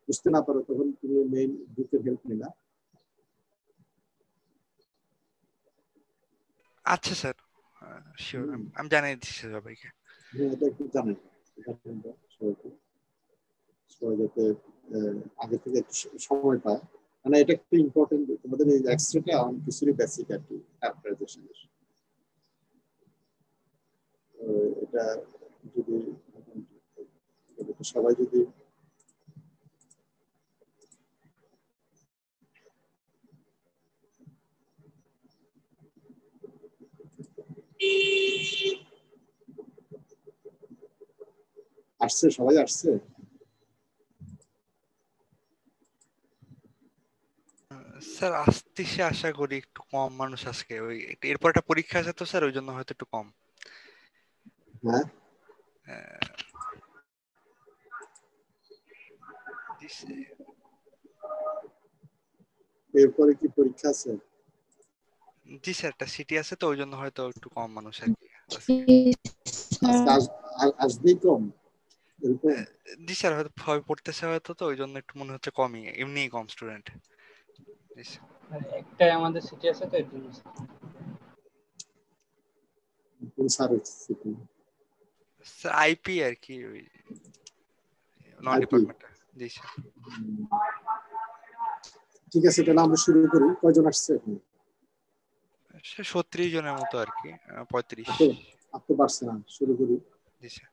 বুঝতে না পারো তখন তুমি মেইন বুকের হেল্প নিলা। আচ্ছা স্যার, শিওর, আমি জানিয়ে দিচ্ছি সবাইকে। হ্যাঁ, এটা একটু জানেন সবাইকে, সবাই যাতে আগে থেকে একটু সময় পায়। মানে এটা একটু ইম্পর্টেন্ট, তোমাদের এই এক্সরেটা অনেক কিছুরই বেসিক আর কি ক্যারেক্টারাইজেশনের। এটা যদি সবাই যদি আসছে, সবাই আসছে। স্যার আসতেছে, আশা করি একটু কম মানুষ আজকে, ওই এরপর একটা পরীক্ষা আছে তো স্যার, ওই জন্য হয়তো একটু কম। হ্যাঁ, এরপরে কি পরীক্ষা আছে? জি স্যার, একটা সিটি আছে তো, ওই জন্য হয়তো একটু কম মানুষ আর কি আজকে। আসবেই কম এরকম? জি স্যার, হয়তো ভয় পড়তেছে হয়তো, তো ওই জন্য একটু মনে হচ্ছে কমই, এমনিই কম স্টুডেন্ট। একটাই আমাদের সিটি আছে তো এর জন্য। কোন স্যার? স্যার আইপি আর কি, ওই নন আইপি। ডিপার্টমেন্টাল। জি স্যার। ঠিক আছে, তাহলে আমরা শুরু করি। কয়জন আসছে এখন? 36 জনের মতো আর কি, 35। আর তো পারছে না, শুরু করি। জি স্যার।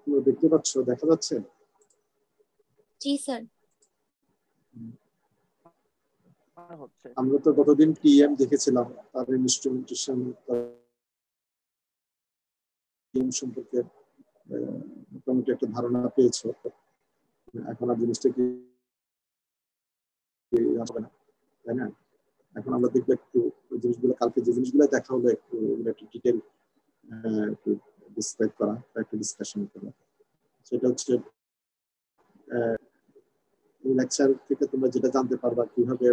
তুমি দেখতে পাচ্ছ, দেখা যাচ্ছে? জি স্যার। আমরা তো গতদিন টিএম দেখেছিলাম, তার ইনস্ট্রুমেন্টেশন সম্পর্কে মোটামুটি একটা ধারণা পেয়েছো। এখন আর জিনিসটা কি হবে না, তাই না? এখন আমরা দেখবো একটু ওই জিনিসগুলো, কালকে যে জিনিসগুলো দেখা হলো একটু একটু ডিটেল একটু ডিসক্রাইব করা, একটু ডিসকাশন করা। সেটা হচ্ছে এই লেকচার থেকে তোমরা যেটা জানতে পারবা কিভাবে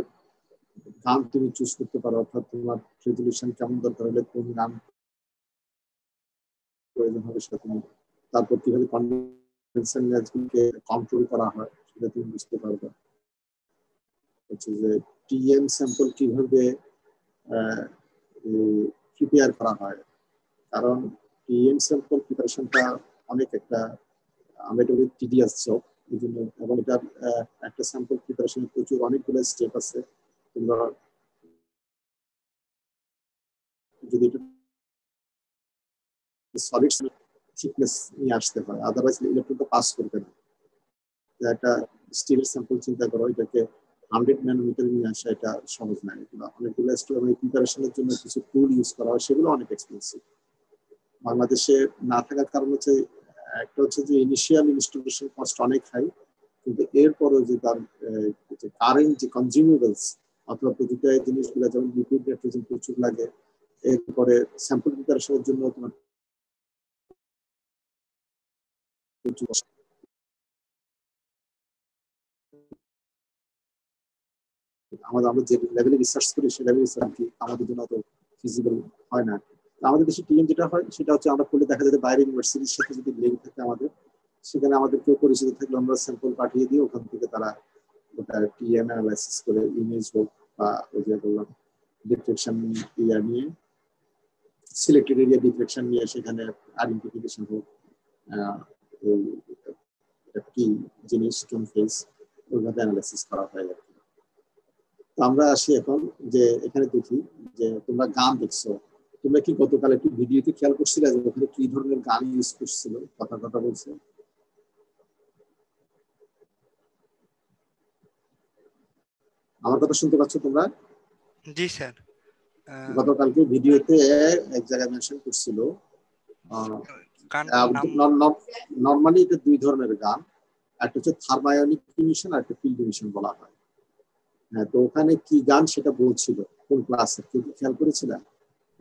গান তুমি চুজ করতে পারো, অর্থাৎ তোমার রেজলিউশন কেমন দরকার হলে কোন গান প্রয়োজন হবে সেটা তুমি, তারপর কিভাবে কনভেনশন ম্যাচগুলোকে কন্ট্রোল করা হয় সেটা তুমি বুঝতে পারবে। হচ্ছে যে টিএম স্যাম্পল কিভাবে প্রিপেয়ার করা হয়, কারণ টিএম স্যাম্পল প্রিপারেশনটা অনেক একটা আমেটোরিক টিডিয়াস জব, এই জন্য। এবং এটার একটা স্যাম্পল প্রিপারেশনের প্রচুর অনেকগুলো স্টেপ আছে। তোমরা যদি সলিড থিকনেস নিয়ে আসতে হয়, আদারওয়াইজ ইলেকট্রনটা পাস করবে না। একটা স্টিলের স্যাম্পল চিন্তা করো, এটাকে 100 ন্যানোমিটার নিয়ে আসা এটা সহজ নয়। অনেকগুলো প্রিপারেশনের জন্য কিছু টুল ইউজ করা হয়, সেগুলো অনেক এক্সপেন্সিভ। বাংলাদেশে না থাকার কারণ হচ্ছে, একটা হচ্ছে যে ইনিশিয়াল ইনস্টলেশন কস্ট অনেক হাই, কিন্তু এরপরও যে তার কারেন্ট যে কনজিউমেবলস অথবা প্রতিটা জিনিসগুলো, যেমন লিকুইড নাইট্রোজেন প্রচুর লাগে, এরপরে স্যাম্পল প্রিপারেশনের জন্য তোমার আমরা যে লেভেলে রিসার্চ করি সে লেভেলে রিসার্চ কি আমাদের জন্য তো ফিজিবল হয় না। আমাদের দেশে টিএম যেটা হয় সেটা হচ্ছে, আমরা করলে দেখা যায় বাইরে ইউনিভার্সিটির সাথে যদি লিঙ্ক থাকে আমাদের, সেখানে আমাদের কেউ পরিচিত থাকলে আমরা স্যাম্পল পাঠিয়ে দিই, ওখান থেকে তারা ওটা টিএম অ্যানালাইসিস করে ইমেজ হোক বা ওই যে বললাম ডিফ্লেকশন ইয়া নিয়ে, সিলেক্টেড এরিয়া ডিফ্লেকশন নিয়ে সেখানে আইডেন্টিফিকেশন হোক, কি জিনিস কোন ফেজ, ওইভাবে অ্যানালাইসিস করা হয় আর কি। তো আমরা আসি এখন যে এখানে দেখি যে তোমরা গান দেখছো, তোমরা কি গতকাল একটু ভিডিওতে খেয়াল করছিলে যে ওখানে কি ধরনের গান ইউজ করছিল, কথা কথা বলছে? আমার কথা শুনতে পাচ্ছ তোমরা? জি স্যার। গতকালকে ভিডিওতে এক জায়গায় মেনশন করছিল গানটার নাম নরমালি এটা দুই ধরনের গান, একটা হচ্ছে থার্মায়োনিক ইমিশন আর একটা ফিল্ড ইমিশন বলা হয়। হ্যাঁ, তো ওখানে কি গান সেটা বলছিল কোন ক্লাসে, কি খেয়াল করেছিলেন?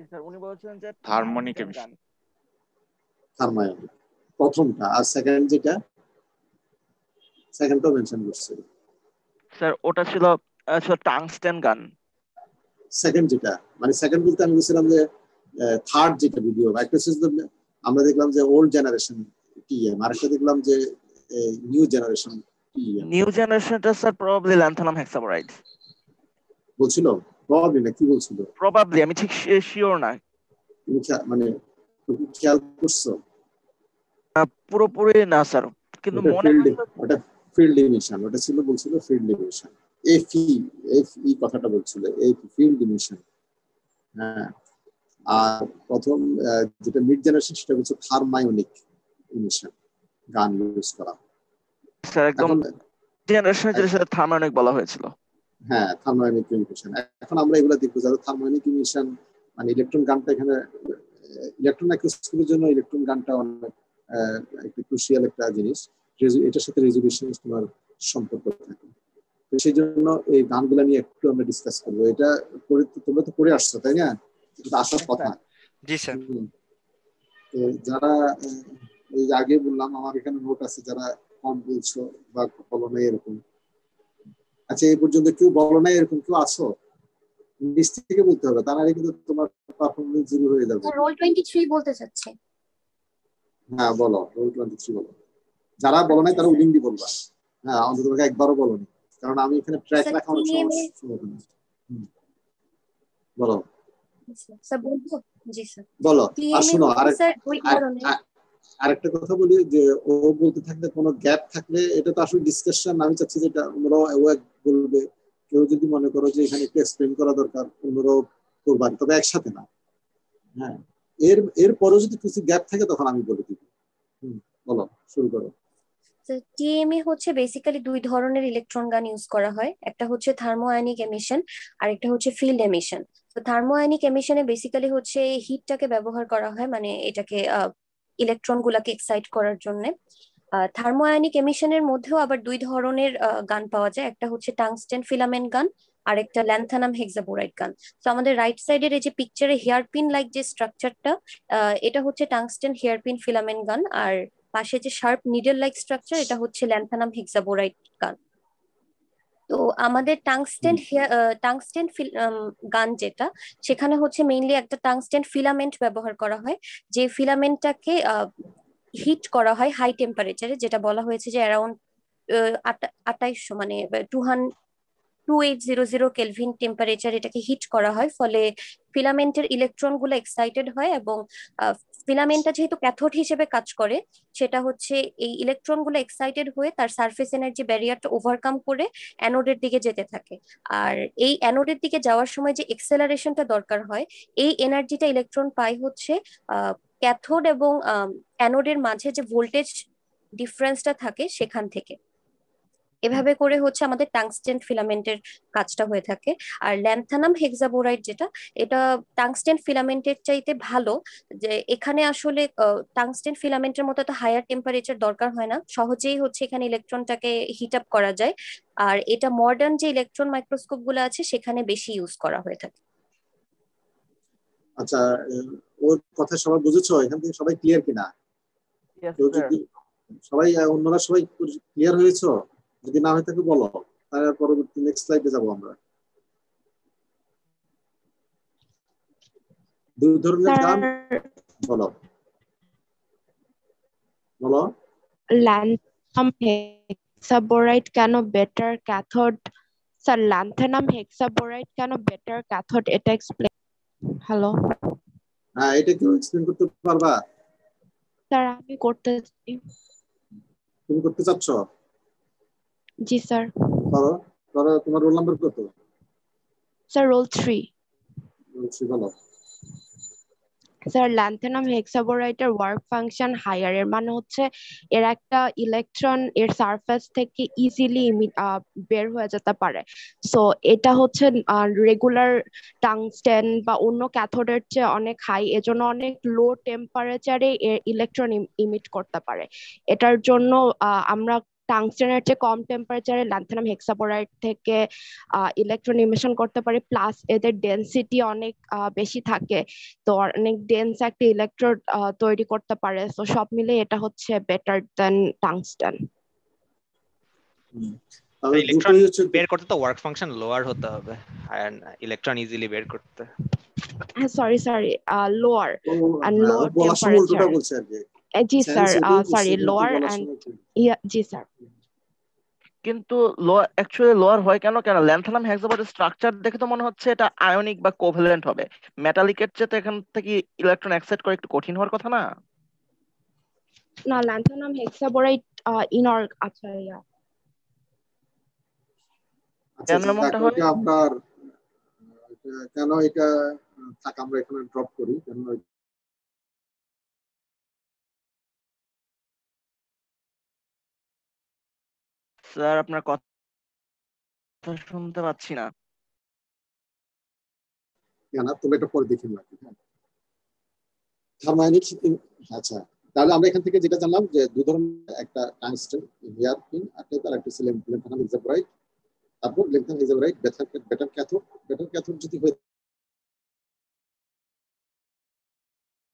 স্যার উনি বলছিলেন যে হারমোনিক এমিশন, থার্মায়োনিক প্রথমটা, আর সেকেন্ড যেটা সেকেন্ডটাও মেনশন করছিল। স্যার ওটা ছিল টাংস্টেন গান। সেকেন্ড যেটা মানে সেকেন্ড বলতে আমি বলছিলাম যে থার্ড যেটা ভিডিও, একটা আমরা দেখলাম যে ওল্ড জেনারেশন টিএম, আরেকটা দেখলাম যে নিউ জেনারেশন টিএম। নিউ জেনারেশনটা স্যার প্রবাবলি ল্যান্থানাম হেক্সাবোরাইড বলছিল, প্রবাবলি না কি বলছিল, প্রবাবলি, আমি ঠিক শিওর না। তুমি মানে তুমি খেয়াল করছো? পুরোপুরি না স্যার, কিন্তু মনে ওটা ফিল্ড ইমিশন, ওটা ছিল বলছিল ফিল্ড ইমিশন, এফই কথাটা বলছিল, এই ফিল্ড ইমিশন। হ্যাঁ, আর প্রথম যেটা মিড জেনারেশন সেটা হচ্ছে থার্মায়োনিক ইমিশন গান ইউজ করা। স্যার একদম জেনারেশনে যেটা সেটা থার্মায়োনিক বলা হয়েছিল। হ্যাঁ, থার্মায়োনিক ইমিশন। এখন আমরা এগুলো দেখবো যারা থার্মায়োনিক ইমিশন মানে ইলেকট্রন গানটা, এখানে ইলেকট্রন মাইক্রোস্কোপের জন্য ইলেকট্রন গানটা অনেক একটা ক্রুশিয়াল একটা জিনিস, এটার সাথে রেজোলিউশন তোমার সম্পর্ক থাকে। তো সেই জন্য এই গানগুলো নিয়ে একটু আমরা ডিসকাস করবো। এটা তোমরা তো পড়ে আসছো তাই না, এটা আসার কথা। জি স্যার। যারা এই আগে বললাম আমার এখানে নোট আছে, যারা কম বলছো বা বলো নাই এরকম, আচ্ছা এই পর্যন্ত কেউ বলো নাই এরকম কেউ আছো? নিচ থেকে বলতে হবে, তা নাহলে কিন্তু তোমার পারফরমেন্স জিরো হয়ে যাবে। রোল 23 বলতে চাচ্ছি। হ্যাঁ বলো, রোল 23 বলো। যারা বলো নাই তারা উইলিংলি বলবা। হ্যাঁ, অন্তত তোমাকে একবারও বলোনি, কারণ আমি এখানে ট্র্যাক রাখা অনেক সমস্যা। বলো স্যার বলবো? জি স্যার বলো। আর শোনো আরেকটা কথা বলি, যে ও বলতে থাকলে কোনো গ্যাপ থাকলে এটা তো আসলে ডিসকাশন, আমি চাচ্ছি যেটা অন্যরাও বলবে, কেউ যদি মনে করো যে এখানে একটু এক্সপ্লেন করা দরকার অন্যরাও করবার, তবে একসাথে না। হ্যাঁ, এরপরেও যদি কিছু গ্যাপ থাকে তখন আমি বলে দিব। বলো, শুরু করো। টিএমএ হচ্ছে বেসিক্যালি দুই ধরনের ইলেকট্রন গান ইউজ করা হয়, একটা হচ্ছে থার্মোআয়নিক এমিশন আর একটা হচ্ছে ফিল্ড এমিশন। তো থার্মোআয়নিক এমিশনে বেসিক্যালি হচ্ছে হিটটাকে ব্যবহার করা হয়, মানে এটাকে ইলেকট্রন গুলাকে এক্সাইট করার জন্য। থার্মোআয়নিক এমিশনের মধ্যেও আবার দুই ধরনের গান পাওয়া যায়, একটা হচ্ছে টাংস্টেন ফিলামেন্ট গান আর একটা ল্যান্থানাম হেক্সাবোরাইড গান। তো আমাদের রাইট সাইডের এই যে পিকচারে হেয়ারপিন লাইক যে স্ট্রাকচারটা, এটা হচ্ছে টাংস্টেন হেয়ারপিন ফিলামেন্ট গান, আর পাশে যে শার্প নিডল লাইক স্ট্রাকচার এটা হচ্ছে ল্যান্থানাম হেক্সাবোরাইড গান। তো আমাদের টাংস্টেন গান যেটা, সেখানে হচ্ছে মেইনলি একটা টাংস্টেন ফিলামেন্ট ব্যবহার করা হয়, যে ফিলামেন্টটাকে হিট করা হয় হাই টেম্পারেচারে, যেটা বলা হয়েছে যে অ্যারাউন্ড 2800 মানে 2800 কেলভিন টেম্পারেচার এটাকে হিট করা হয়, ফলে ফিলামেন্টের ইলেকট্রন গুলো এক্সাইটেড হয় এবং ফিলামেন্টটা যেহেতু ক্যাথোড হিসেবে কাজ করে, সেটা হচ্ছে এই ইলেকট্রন গুলো এক্সাইটেড হয়ে তার সারফেস এনার্জি ব্যারিয়ারটা ওভারকাম করে অ্যানোডের দিকে যেতে থাকে। আর এই অ্যানোডের দিকে যাওয়ার সময় যে এক্সেলারেশনটা দরকার হয়, এই এনার্জিটা ইলেকট্রন পায় হচ্ছে ক্যাথোড এবং অ্যানোডের মাঝে যে ভোল্টেজ ডিফারেন্সটা থাকে সেখান থেকে। এভাবে করে হচ্ছে আমাদের টাংস্টেন ফিলামেন্টের কাজটা হয়ে থাকে। আর ল্যান্থানাম হেক্সাবোরাইড যেটা, এটা টাংস্টেন ফিলামেন্টের চাইতে ভালো, যে এখানে আসলে টাংস্টেন ফিলামেন্টের মতো তো হায়ার টেম্পারেচার দরকার হয় না, সহজেই হচ্ছে এখানে ইলেকট্রনটাকে হিট আপ করা যায়। আর এটা মডার্ন যে ইলেকট্রন মাইক্রোস্কোপ গুলো আছে সেখানে বেশি ইউজ করা হয়ে থাকে। আচ্ছা, ওর কথা সবাই বুঝেছো? এখান থেকে সবাই ক্লিয়ার কিনা? সবাই অন্যরা সবাই ক্লিয়ার হয়েছো? যদি না হয়ে থাকে বলো, তাহলে পরবর্তী নেক্সট স্লাইডে যাবো আমরা। দুই ধরনের গান বলো বলো। ল্যান্থানাম হেক্সাবোরাইড কেন বেটার ক্যাথোড? স্যার ল্যান্থানাম হেক্সাবোরাইড কেন বেটার ক্যাথোড এটা এক্সপ্লেইন। হ্যালো, হ্যাঁ, এটা কি এক্সপ্লেইন করতে পারবা? স্যার আমি করতে চাই। তুমি করতে চাচ্ছ? জি স্যার। করো করো। তোমার রোল নাম্বার কত? Sir roll 3। বলো। স্যার ল্যান্থেনাম হেক্সাবোরাইটের ওয়ার্ক ফাংশন হায়ার, এর মানে হচ্ছে এর একটা ইলেকট্রন এর সারফেস থেকে ইজিলি বের হয়ে যেতে পারে। সো এটা হচ্ছে রেগুলার টাংস্টেন বা অন্য ক্যাথোডের চেয়ে অনেক হাই, এজন্য অনেক লো টেম্পারেচারে ইলেকট্রন ইমিট করতে পারে। এটার জন্য আমরা টাংস্টেনের চেয়ে কম টেম্পারেচারে ল্যান্থেনাম হেক্সাবোরাইট থেকে ইলেকট্রন ইমিশন করতে পারি, প্লাস এদের ডেনসিটি অনেক বেশি থাকে, তো অনেক ডেন্স একটা ইলেকট্রোড তৈরি করতে পারে। তো সব মিলে এটা হচ্ছে বেটার দেন টাংস্টেন। তাহলে ইলেকট্রন দুটোই হচ্ছে বের করতে তো ওয়ার্ক ফাংশন লোয়ার হতে হবে, আর ইলেকট্রন ইজিলি বের করতে। হ্যাঁ সরি লোয়ার এন্ড হ্যাঁ, লোয়ার বলার সময় উল্টোটা টেম্পারেচার। বলছে আর কি। জি স্যার, Sense ওটাই সরি বুঝছি, কিন্তু লোয়ার বলার এন্ড সময় ভুল। জি স্যার। কিন্তু অ্যাকচুয়ালি লোয়ার হয় কেন ল্যান্থেনাম হেক্সাবোরাইটের স্ট্রাকচার দেখে তো মনে হচ্ছে এটা আয়নিক বা কোভ্যালেন্ট হবে। মেটালিকের চেয়ে তো এখান থেকে ইলেকট্রন অ্যাকসেপ্ট করে একটু কঠিন হওয়ার কথা না? না, ল্যান্থেনাম হেক্সাবোরাইট ইনঅর্গ, আচ্ছা ইয়া। আচ্ছা কেন এমনটা দেখো, হয়? এটা আপনার কেন এটা থাক, আমরা এখানে ড্রপ করি। কেন স্যার আপনার কথা শুনতে পাচ্ছি না। কেন তুমি এটা পরে দেখে নিও। থার্মোআয়নিক, আচ্ছা তাহলে আমরা এখান থেকে যেটা জানলাম যে দুই ধরনের, একটা টাংস্টেন হেয়ার পিন, আর একটা ছিল ল্যান্থেনাম হেক্সাবোরাইট। তারপর ল্যান্থেনাম হেক্সাবোরাইট বেটার ক্যাথোড যদি হয়ে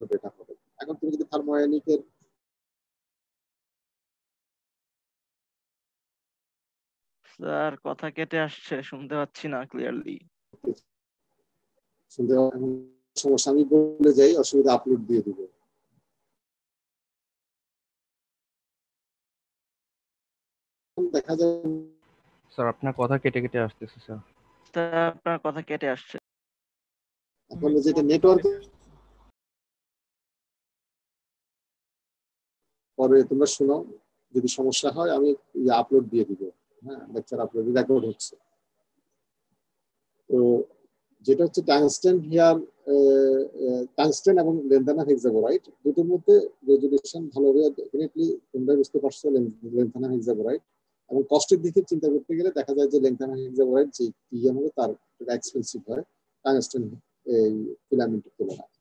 বেটার হবে। এখন তুমি যদি থার্মোআয়নিকের স্যার কথা কেটে আসছে, শুনতে পাচ্ছি না ক্লিয়ারলি। শুনতে সমস্যা, আমি বলে যাই, অসুবিধা আপলোড দিয়ে দিব। দেখা যায় স্যার আপনার কথা কেটে কেটে আসতেছে স্যার। স্যার আপনার কথা কেটে আসছে। এখন যেটা নেটওয়ার্ক, পরে তোমরা শোনো, যদি সমস্যা হয় আমি আপলোড দিয়ে দিব। হ্যাঁ, লেকচার আপলোড রেকর্ড হচ্ছে। তো যেটা হচ্ছে টাংস্টেন হিয়ার, টাংস্টেন এবং ল্যান্থেনাম হেক্সাবোরাইট দুটোর মধ্যে রেজুলেশন ভালোভাবে ডেফিনেটলি তোমরা বুঝতে পারছো। ল্যান্থেনাম হেক্সাবোরাইট এবং কষ্টের দিকে চিন্তা করতে গেলে দেখা যায় যে ল্যান্থেনাম হেক্সাবোরাইট যে টিএম হবে তার এক্সপেন্সিভ হয় টাংস্টেন এই ফিলামেন্টের তুলনায়।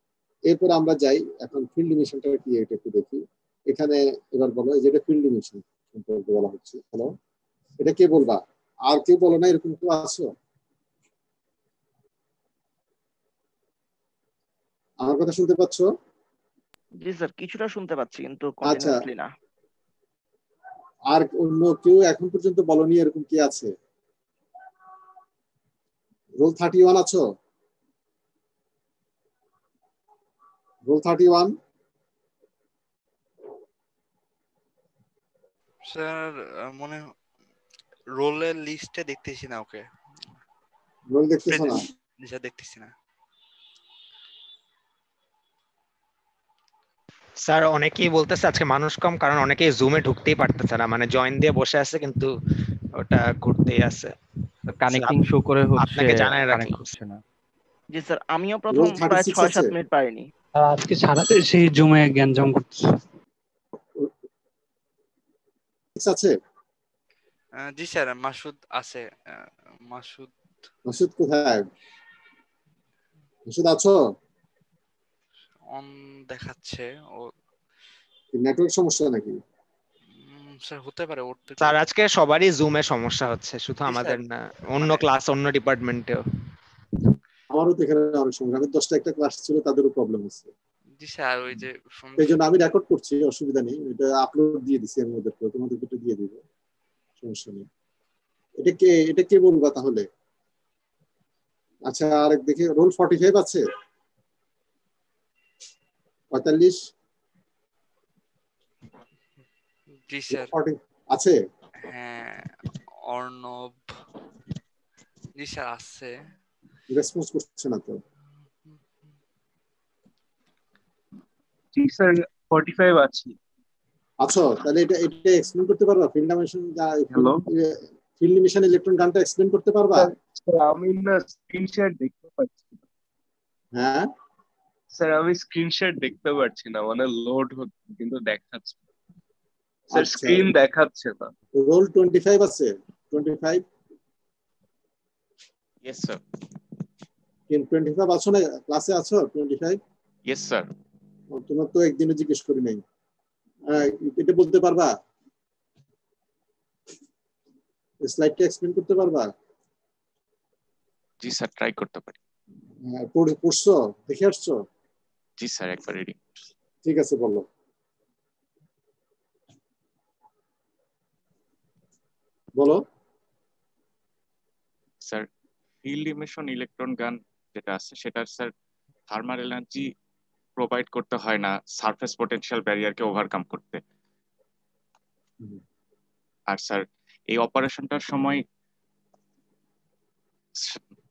এরপর আমরা যাই এখন ফিল্ড ইমিশনটা কি, এটা একটু দেখি। এখানে এবার বলো, এই যেটা ফিল্ড ইমিশন সম্পর্কে বলা হচ্ছে। হ্যালো, এটা কে বলবা? আর কেউ বলো না, এরকম কেউ আছো? আমার কথা শুনতে পাচ্ছ? জি স্যার, কিছুটা শুনতে পাচ্ছি কিন্তু আচ্ছা, কন্টিনিউয়াসলি না। আর অন্য কেউ এখন পর্যন্ত বলনি এরকম কি আছে? রোল 31 আছো? রোল 31? স্যার মনে রোলের লিস্টে দেখতেছি না ওকে। রোল দেখতেছো না? স্যার দেখতেছি না। স্যার অনেকেই বলতেছে আজকে মানুষ কম, কারণ অনেকেই জুমে ঢুকতেই পারতেছে না, মানে জয়েন দিয়ে বসে আছে কিন্তু ওটা ঘুরতেই আছে। কানেক্টিং শো করে হচ্ছে, আপনাকে জানাই রাখি। কানেক্ট হচ্ছে না। জি স্যার, আমিও রোল প্রথম প্রায় 36 6-7 আছে? মিনিট পারিনি। আজকে সারাতে সেই জুমে গ্যাঞ্জাম করতেছে। আছে? জি স্যার, মাসুদ আছে। মাসুদ মাসুদ কোথায়? মাসুদ আছো? অন দেখাচ্ছে ও। নেটওয়ার্ক সমস্যা নাকি? স্যার হতে পারে ওর তো। স্যার আজকে সবারই জুমে সমস্যা হচ্ছে, শুধু জি আমাদের স্যার, না, অন্য মানে- ক্লাস অন্য ডিপার্টমেন্টেও। আমারও তো এখানে অনেক সময়, আমি 10টা একটা ক্লাস ছিল, তাদেরও প্রবলেম হচ্ছে। জি স্যার, ওই যে এই জন্য আমি রেকর্ড করছি, অসুবিধা নেই। এটা আপলোড দিয়ে দিচ্ছি আমি ওদেরকে, তোমাদেরকে এটা দিয়ে দিব, সমস্যা নেই। এটা কে বলবা তাহলে? আচ্ছা, আরেক দেখি, রোল 45 আছে? 45? জি স্যার 40 আছে? হ্যাঁ, অর্ণব। জি স্যার আছে। রেসপন্স করছে না তো। জি স্যার 45 আছে। আচ্ছা, তাহলে এটা এক্সপ্লেইন করতে পারবা? Field emission, hello field emission electron গানটা এক্সপ্লেইন করতে পারবা? স্যার, আমি না স্ক্রিন শেয়ার দেখতে পাচ্ছি। হ্যাঁ, স্যার আমি স্ক্রিনশট দেখতে পাচ্ছি না, মানে লোড হচ্ছে কিন্তু দেখাচ্ছে, স্যার আচ্ছা, স্ক্রিন দেখাচ্ছে না। রোল 25 আছে? 25 ইয়েস স্যার। 25 আছো না? ক্লাসে আছো 25? Yes sir. তোমার তো একদিনে জিজ্ঞেস করি নাই। এটা বলতে পারবা? স্লাইডটা এক্সপ্লেন করতে পারবা? জি স্যার, ট্রাই করতে পারি। পড়ছো, দেখে আসছো? জি স্যার, একবার রিডিং। ঠিক আছে, বলো। বলো স্যার, ফিল্ড ইমিশন ইলেকট্রন গান যেটা আছে সেটার স্যার থার্মাল এনার্জি প্রোভাইড করতে হয় না সারফেস পটেনশিয়াল ব্যারিয়ারকে ওভারকাম করতে। আর স্যার এই অপারেশনটার সময়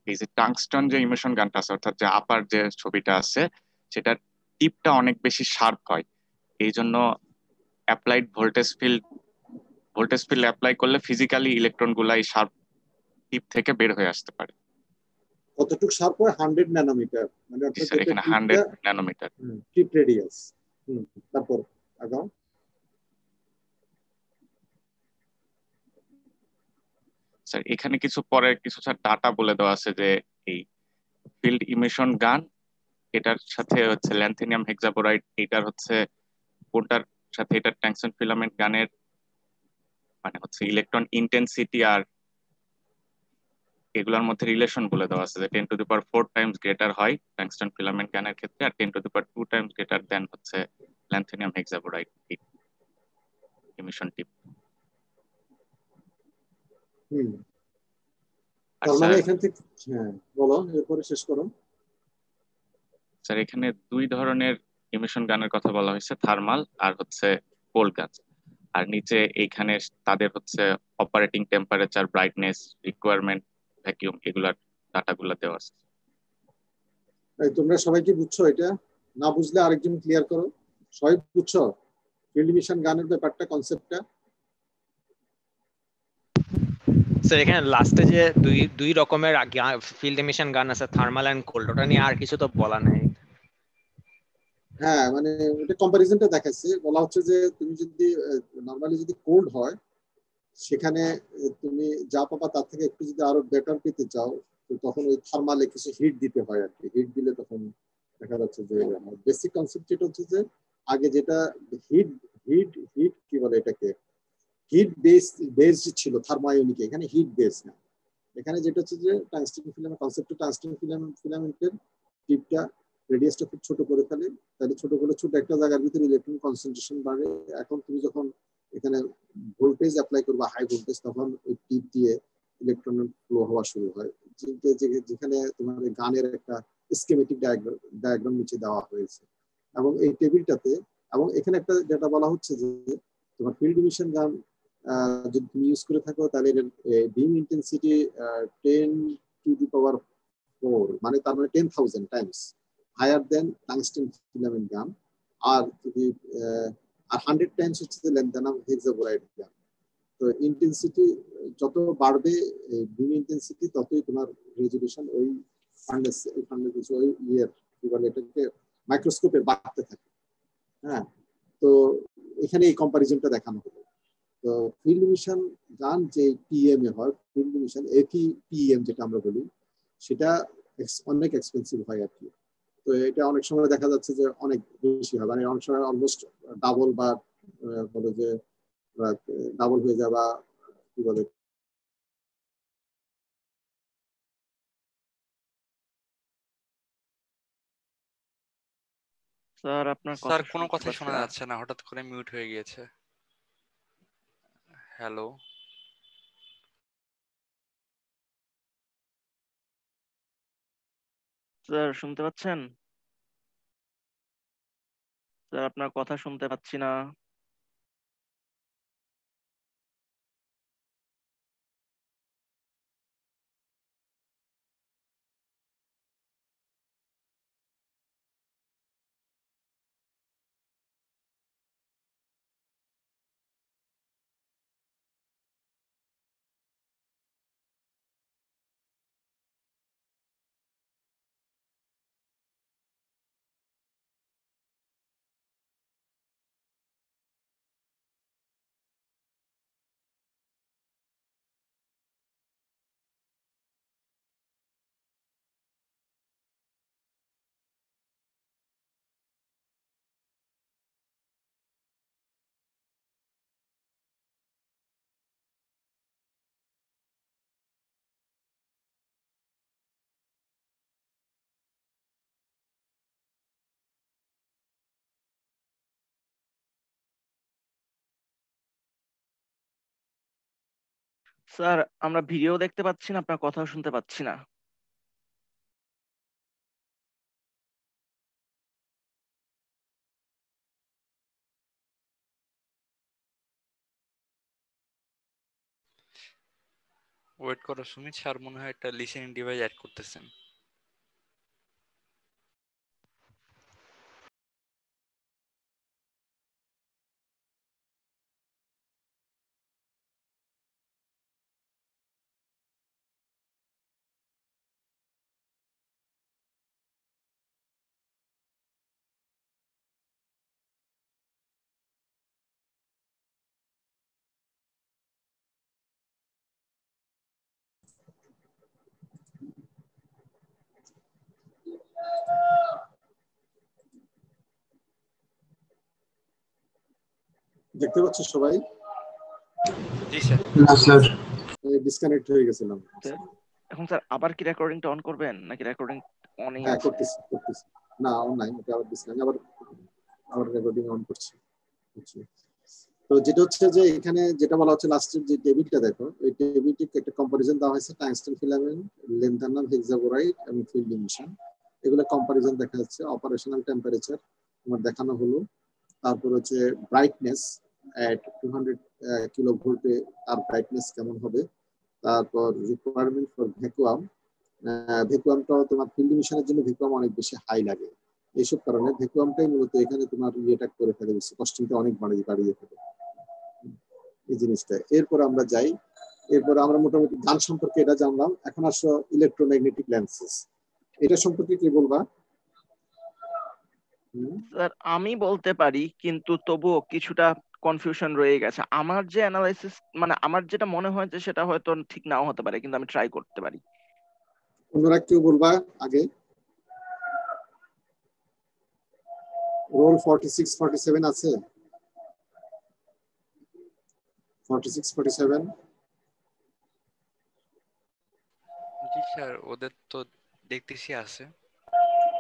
এই যে টাংস্টন যে ইমিশন গানটা আছে, অর্থাৎ যে আপার যে ছবিটা আছে, সেটার টিপটা অনেক বেশি শার্প হয়। এই জন্য অ্যাপ্লাইড ভোল্টেজ ফিল্ড অ্যাপ্লাই করলে ফিজিক্যালি ইলেকট্রন গুলা এই শার্প টিপ থেকে বের হয়ে আসতে পারে। কতটুকু শার্প হয়? 100 ন্যানোমিটার, মানে জি স্যার, এখানে 100 ন্যানোমিটার। টিপ রেডিয়াস। তারপর আগাও। স্যার এখানে কিছু স্যার ডাটা বলে দেওয়া আছে যে এই ফিল্ড ইমিশন গান এটার সাথে হচ্ছে ল্যান্থেনিয়াম হেক্সাবোরাইড, এটার হচ্ছে কোনটার সাথে এটার ট্যাংস্টন ফিলামেন্ট গানের মানে হচ্ছে ইলেকট্রন ইন্টেন্সিটি আর এগুলোর মধ্যে রিলেশন বলে দেওয়া আছে যে 10⁴ টাইমস গ্রেটার হয় টংস্টেন ফিলামেন্ট গানের ক্ষেত্রে, আর 10⁻² টাইমস গ্রেটার দেন হচ্ছে ল্যান্থেনিয়াম হেক্সাবোরাইড ইমিশন টিপ। তার মানে এখান থেকে, হ্যাঁ বলো, এরপরে শেষ করো। স্যার এখানে দুই ধরনের ইমিশন গানের কথা বলা হয়েছে, থার্মাল আর হচ্ছে কোল্ড গান। আর নিচে এইখানে তাদের হচ্ছে operating temperature, brightness, requirement, vacuum, এগুলার ডাটাগুলো দেওয়া আছে। তোমরা সবাই কি বুঝছো? এটা না বুঝলে আরেকজন ক্লিয়ার করো। সবাই বুঝছো ফিল্ড মিশন গানের ব্যাপারটা, কনসেপ্টটা? স্যার এখানে লাস্টে যে দুই রকমের ফিল্ড এমিশন গান আছে, থার্মাল এন্ড কোল্ড, ওটা নিয়ে আর কিছু তো বলা নাই। হ্যাঁ, মানে এটা কম্পারিজনটা দেখাচ্ছে, বলা হচ্ছে যে তুমি যদি নরমালি যদি কোল্ড হয় সেখানে তুমি যা পাবা তার থেকে একটু যদি আরো বেটার পেতে চাও, তো তখন ওই থার্মালে কিছু হিট দিতে হয় আর কি। হিট দিলে তখন দেখা যাচ্ছে যে বেসিক কনসেপ্ট যেটা হচ্ছে যে আগে যেটা হিট হিট হিট কি বলে এটাকে, হিট বেসড ছিল থার্মোআয়নিকে, এখানে হিট বেস না। এখানে যেটা হচ্ছে যে টাংস্টেন ফিলামেন্ট কনসেপ্ট, টাংস্টেন ফিলামেন্টের টিপটা রেডিয়াসটা খুব ছোট করে ফেলে, তাহলে ছোট করে ছোট একটা জায়গার ভিতরে ইলেকট্রন কনসেন্ট্রেশন বাড়ে। এখন তুমি যখন এখানে ভোল্টেজ অ্যাপ্লাই করবা, হাই ভোল্টেজ, তখন ওই টিপ দিয়ে ইলেকট্রন ফ্লো হওয়া শুরু হয়। যেখানে তোমার গানের একটা স্কেমেটিক ডায়াগ্রাম নিচে দেওয়া হয়েছে এবং এই টেবিলটাতে। এবং এখানে একটা যেটা বলা হচ্ছে যে তোমার ফিল্ড ইমিশন গান যদি তুমি ইউজ করে থাকো তাহলে বিম ইন্টেন্সিটি 10⁴, মানে তার মানে 10,000 times higher than tungsten filament গান। আর যদি আর 100 টাইমস হচ্ছে ল্যান্থেনিয়াম হেক্সাবোরাইড গান। তো ইন্টেন্সিটি যত বাড়বে বিম ইন্টেন্সিটি, ততই তোমার রেজুলেশন ওই ওই ইয়ের কি বলে এটাকে মাইক্রোস্কোপে বাড়তে থাকে। হ্যাঁ, তো এখানে এই কম্পারিজনটা দেখানো হলো। তো ফিল্ড মিশন গান যে পিএম এ হয়, ফিল্ড মিশন এপিএম যেটা আমরা বলি, সেটা অনেক এক্সপেন্সিভ হয় আর কি। তো এটা অনেক সময় দেখা যাচ্ছে যে অনেক বেশি হয়, মানে অনেক সময় অলমোস্ট ডাবল বা বলে যে ডাবল হয়ে যায়, বা কি বলে স্যার আপনার স্যার কথা কোনো শুনতে কথাই পাচ্ছি শোনা না। যাচ্ছে না, হঠাৎ করে মিউট হয়ে গিয়েছে। হ্যালো স্যার শুনতে পাচ্ছেন? স্যার আপনার কথা শুনতে পাচ্ছি না। স্যার আমরা ভিডিও দেখতে পাচ্ছি না, আপনার কথাও শুনতে পাচ্ছি না। ওয়েট করো সুমিত, স্যার মনে হয় একটা লিসেনিং ডিভাইস অ্যাড করতেছেন। দেখতে পাচ্ছ সবাই? জি স্যার। না স্যার। ডিসকানেক্ট হয়ে গেছিলাম। এখন স্যার আবার কি রেকর্ডিংটা অন করবেন নাকি রেকর্ডিং অনই হ্যাঁ আছে? করতেছি। না অন নাই, এটা আবার ডিসকানেক্ট, আবার রেকর্ডিং অন করছি। তো যেটা হচ্ছে যে এখানে যেটা বলা হচ্ছে লাস্টের যে টেবিলটা দেখো, ওই টেবিলটি একটা কম্পারিজন দেওয়া হয়েছে টাংস্টেন ফিলামেন্ট, ল্যান্থানাম হেক্সাবোরাইট এবং ফিল্ড ইমিশন। এগুলো কম্পারিজন দেখা যাচ্ছে। অপারেশনাল টেম্পারেচার তোমার দেখানো হলো। তারপর হচ্ছে ব্রাইটনেস এট 200 কিলো ভোল্টে তার ব্রাইটনেস কেমন হবে। তারপর রিকোয়ারমেন্ট ফর ভ্যাকুয়াম, ভ্যাকুয়ামটাও তোমার ফিল্ড ইমিশনের জন্য ভ্যাকুয়াম অনেক বেশি হাই লাগে। এইসব কারণে ভ্যাকুয়ামটাই মূলত এখানে তোমার ইয়েটা করে ফেলে, বেশি কস্টিংটা অনেক বাড়িয়ে ফেলে এই জিনিসটা। এরপর আমরা যাই, এরপর আমরা মোটামুটি গান সম্পর্কে এটা জানলাম। এখন আসো ইলেকট্রোম্যাগনেটিক ল্যান্সেস, এটা সম্পর্কে কি বলবা? স্যার আমি বলতে পারি, কিন্তু তবুও কিছুটা কনফিউশন রয়ে গেছে। আমার যে অ্যানালাইসিস, মানে আমার যেটা মনে হয় যে সেটা হয়তো ঠিক নাও হতে পারে, কিন্তু আমি ট্রাই করতে পারি। অন্যরা কেউ বলবা আগে? রোল 46 47 আছে? 46 47 জি স্যার, ওদের তো দেখতেছি আছে।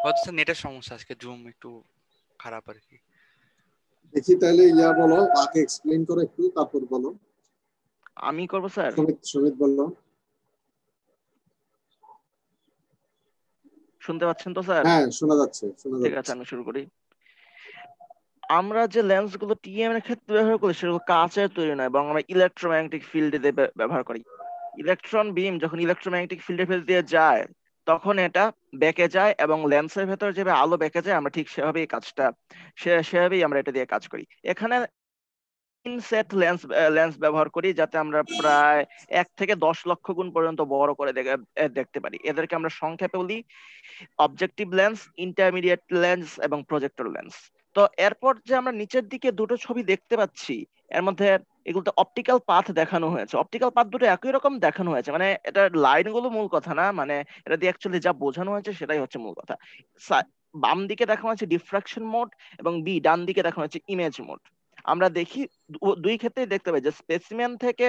হয়তো স্যার নেটের সমস্যা, আজকে জুম একটু খারাপ আর কি। দেখি তাহলে ইয়া বলো, আগে এক্সপ্লেইন করো একটু, তারপর বলো। আমি করব স্যার। সুমিত বললো। শুনতে পাচ্ছেন তো স্যার? হ্যাঁ শোনা যাচ্ছে। ঠিক আছে, আমি শুরু করি। আমরা যে লেন্স গুলো টিএম এর ক্ষেত্রে ব্যবহার করি সেগুলো কাঁচের তৈরি নয়, এবং আমরা ইলেকট্রোম্যাগনেটিক ফিল্ডে ব্যবহার করি। ইলেকট্রন বিম যখন ইলেকট্রোম্যাগনেটিক ফিল্ডের ভেতর দিয়ে যায়, তখন এটা বেঁকে যায়, এবং লেন্সের ভেতর যেভাবে আলো বেঁকে যায় আমরা ঠিক সেভাবেই কাজটা সেভাবেই আমরা এটা দিয়ে কাজ করি। এখানে সেট লেন্স ব্যবহার করি, যাতে আমরা প্রায় 1 থেকে 10 লক্ষ গুণ পর্যন্ত বড় করে দেখতে পারি। এদেরকে আমরা সংক্ষেপে বলি অবজেক্টিভ লেন্স, ইন্টারমিডিয়েট লেন্স এবং প্রজেক্টর লেন্স। তো এরপর যে আমরা নিচের দিকে দুটো ছবি দেখতে পাচ্ছি, এর মধ্যে এগুলোতে অপটিক্যাল পাথ দেখানো হয়েছে। অপটিক্যাল পাথ দুটো একই রকম দেখানো হয়েছে, মানে এটা লাইনগুলো মূল কথা না, মানে এটা দিয়ে অ্যাকচুয়ালি যা বোঝানো হয়েছে সেটাই হচ্ছে মূল কথা। বাম দিকে দেখানো হচ্ছে ডিফ্রাকশন মোড এবং ডান দিকে দেখানো হচ্ছে ইমেজ মোড। আমরা দেখি দুই ক্ষেত্রেই দেখতে পাই যে স্পেসিমেন থেকে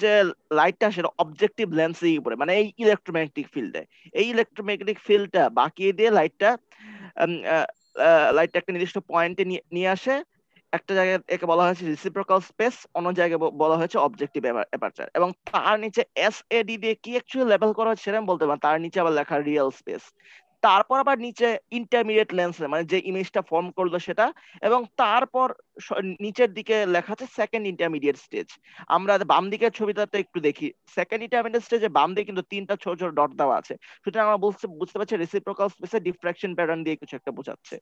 যে লাইটটা সেটা অবজেক্টিভ লেন্সেই পড়ে, মানে এই ইলেকট্রোম্যাগনেটিক ফিল্ডে। এই ইলেকট্রোম্যাগনেটিক ফিল্ডটা বাঁকিয়ে দিয়ে লাইটটা একটা নির্দিষ্ট পয়েন্টে নিয়ে আসে। একটা জায়গায় একে বলা হয়েছে রেসিপ্রোকাল স্পেস, অন্য জায়গায় বলা হয়েছে অবজেক্টিভ অ্যাপারচার, এবং তার নিচে এসএডি দিয়ে কি অ্যাকচুয়ালি লেবেল করা হচ্ছে সেটা আমি বলতে পারি। তার নিচে আবার লেখা রিয়েল স্পেস। তারপর আবার নিচে ইন্টারমিডিয়েট লেন্স, মানে যে ইমেজটা ফর্ম করলো সেটা, এবং তারপর নিচের দিকে লেখা আছে সেকেন্ড ইন্টারমিডিয়েট স্টেজ। আমরা বাম দিকের ছবিটাতে একটু দেখি, সেকেন্ড ইন্টারমিডিয়েট স্টেজে বাম দিকে কিন্তু 3টা ছোট ছোট ডট দেওয়া আছে। সুতরাং আমরা বুঝতে পারছি রেসিপ্রোকাল স্পেসে ডিফ্রাকশন প্যাটার্ন দিয়ে কিছু একটা বোঝাচ্ছে।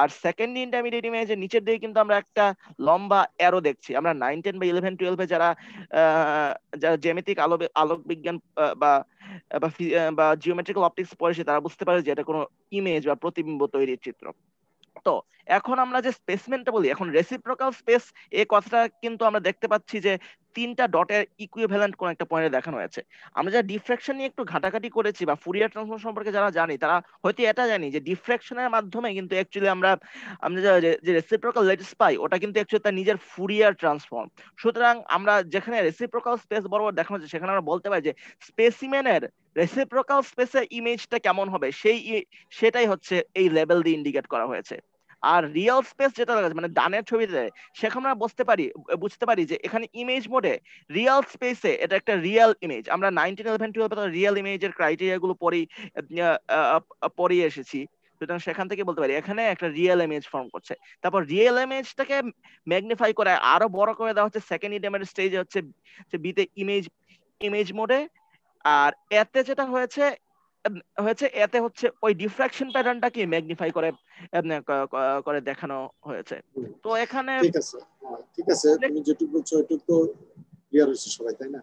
আর সেকেন্ড ইন্টারমিডিয়েট ইমেজের নিচের দিকে কিন্তু আমরা একটা লম্বা অ্যারো দেখছি। আমরা 9 10 বা 11 12 যারা জ্যামিতিক আলোক বিজ্ঞান বা বা জিওমেট্রিক্যাল অপটিক্স পড়েছে, তারা বুঝতে পারে যে এটা কোনো ইমেজ বা প্রতিবিম্ব তৈরির চিত্র। তো এখন আমরা যে স্পেসমেনটা বলি, এখন রেসিপ্রোকাল স্পেস এই কথাটা কিন্তু আমরা দেখতে পাচ্ছি যে 3টা ডটের ইকুইভ্যালেন্ট কোন একটা পয়েন্টে দেখানো হয়েছে। আমরা যারা ডিফ্রাকশন নিয়ে একটু ঘাটাঘাটি করেছি বা ফুরিয়ার ট্রান্সফর্ম সম্পর্কে যারা জানি, তারা হয়তো এটা জানি যে ডিফ্রাকশনের মাধ্যমে কিন্তু অ্যাকচুয়ালি আমরা যে রেসিপ্রোকাল ল্যাটিস পাই, ওটা কিন্তু অ্যাকচুয়ালি তার নিজের ফুরিয়ার ট্রান্সফর্ম। সুতরাং আমরা যেখানে রেসিপ্রোকাল স্পেস বরাবর দেখানো হচ্ছে, সেখানে আমরা বলতে পারি যে স্পেসিমেনের রেসিপ্রোকাল স্পেসের ইমেজটা কেমন হবে সেটাই হচ্ছে এই লেভেল দিয়ে ইন্ডিকেট করা হয়েছে। আর রিয়েল স্পেস যেটা মানে ডানের ছবিতে, সেখানে আমরা বুঝতে পারি যে এখানে ইমেজ মোডে রিয়েল স্পেসে এটা একটা রিয়েল ইমেজ। আমরা 1911-12 রিয়েল ইমেজের ক্রাইটেরিয়া গুলো পড়িয়ে এসেছি, সুতরাং সেখান থেকে বলতে পারি এখানে একটা রিয়েল ইমেজ ফর্ম করছে। তারপর রিয়েল ইমেজটাকে ম্যাগনিফাই করে আরো বড় করে দেওয়া হচ্ছে সেকেন্ড ইডেমের স্টেজে, হচ্ছে বিতে ইমেজ মোডে। আর এতে যেটা হয়েছে এতে হচ্ছে ওই ডিফ্রাকশন প্যাটার্নটাকে ম্যাগনিফাই করে দেখানো হয়েছে। তো এখানে ঠিক আছে তুমি যেটুকু বলছো এটুকু তো ক্লিয়ার হচ্ছে সবাই, তাই না?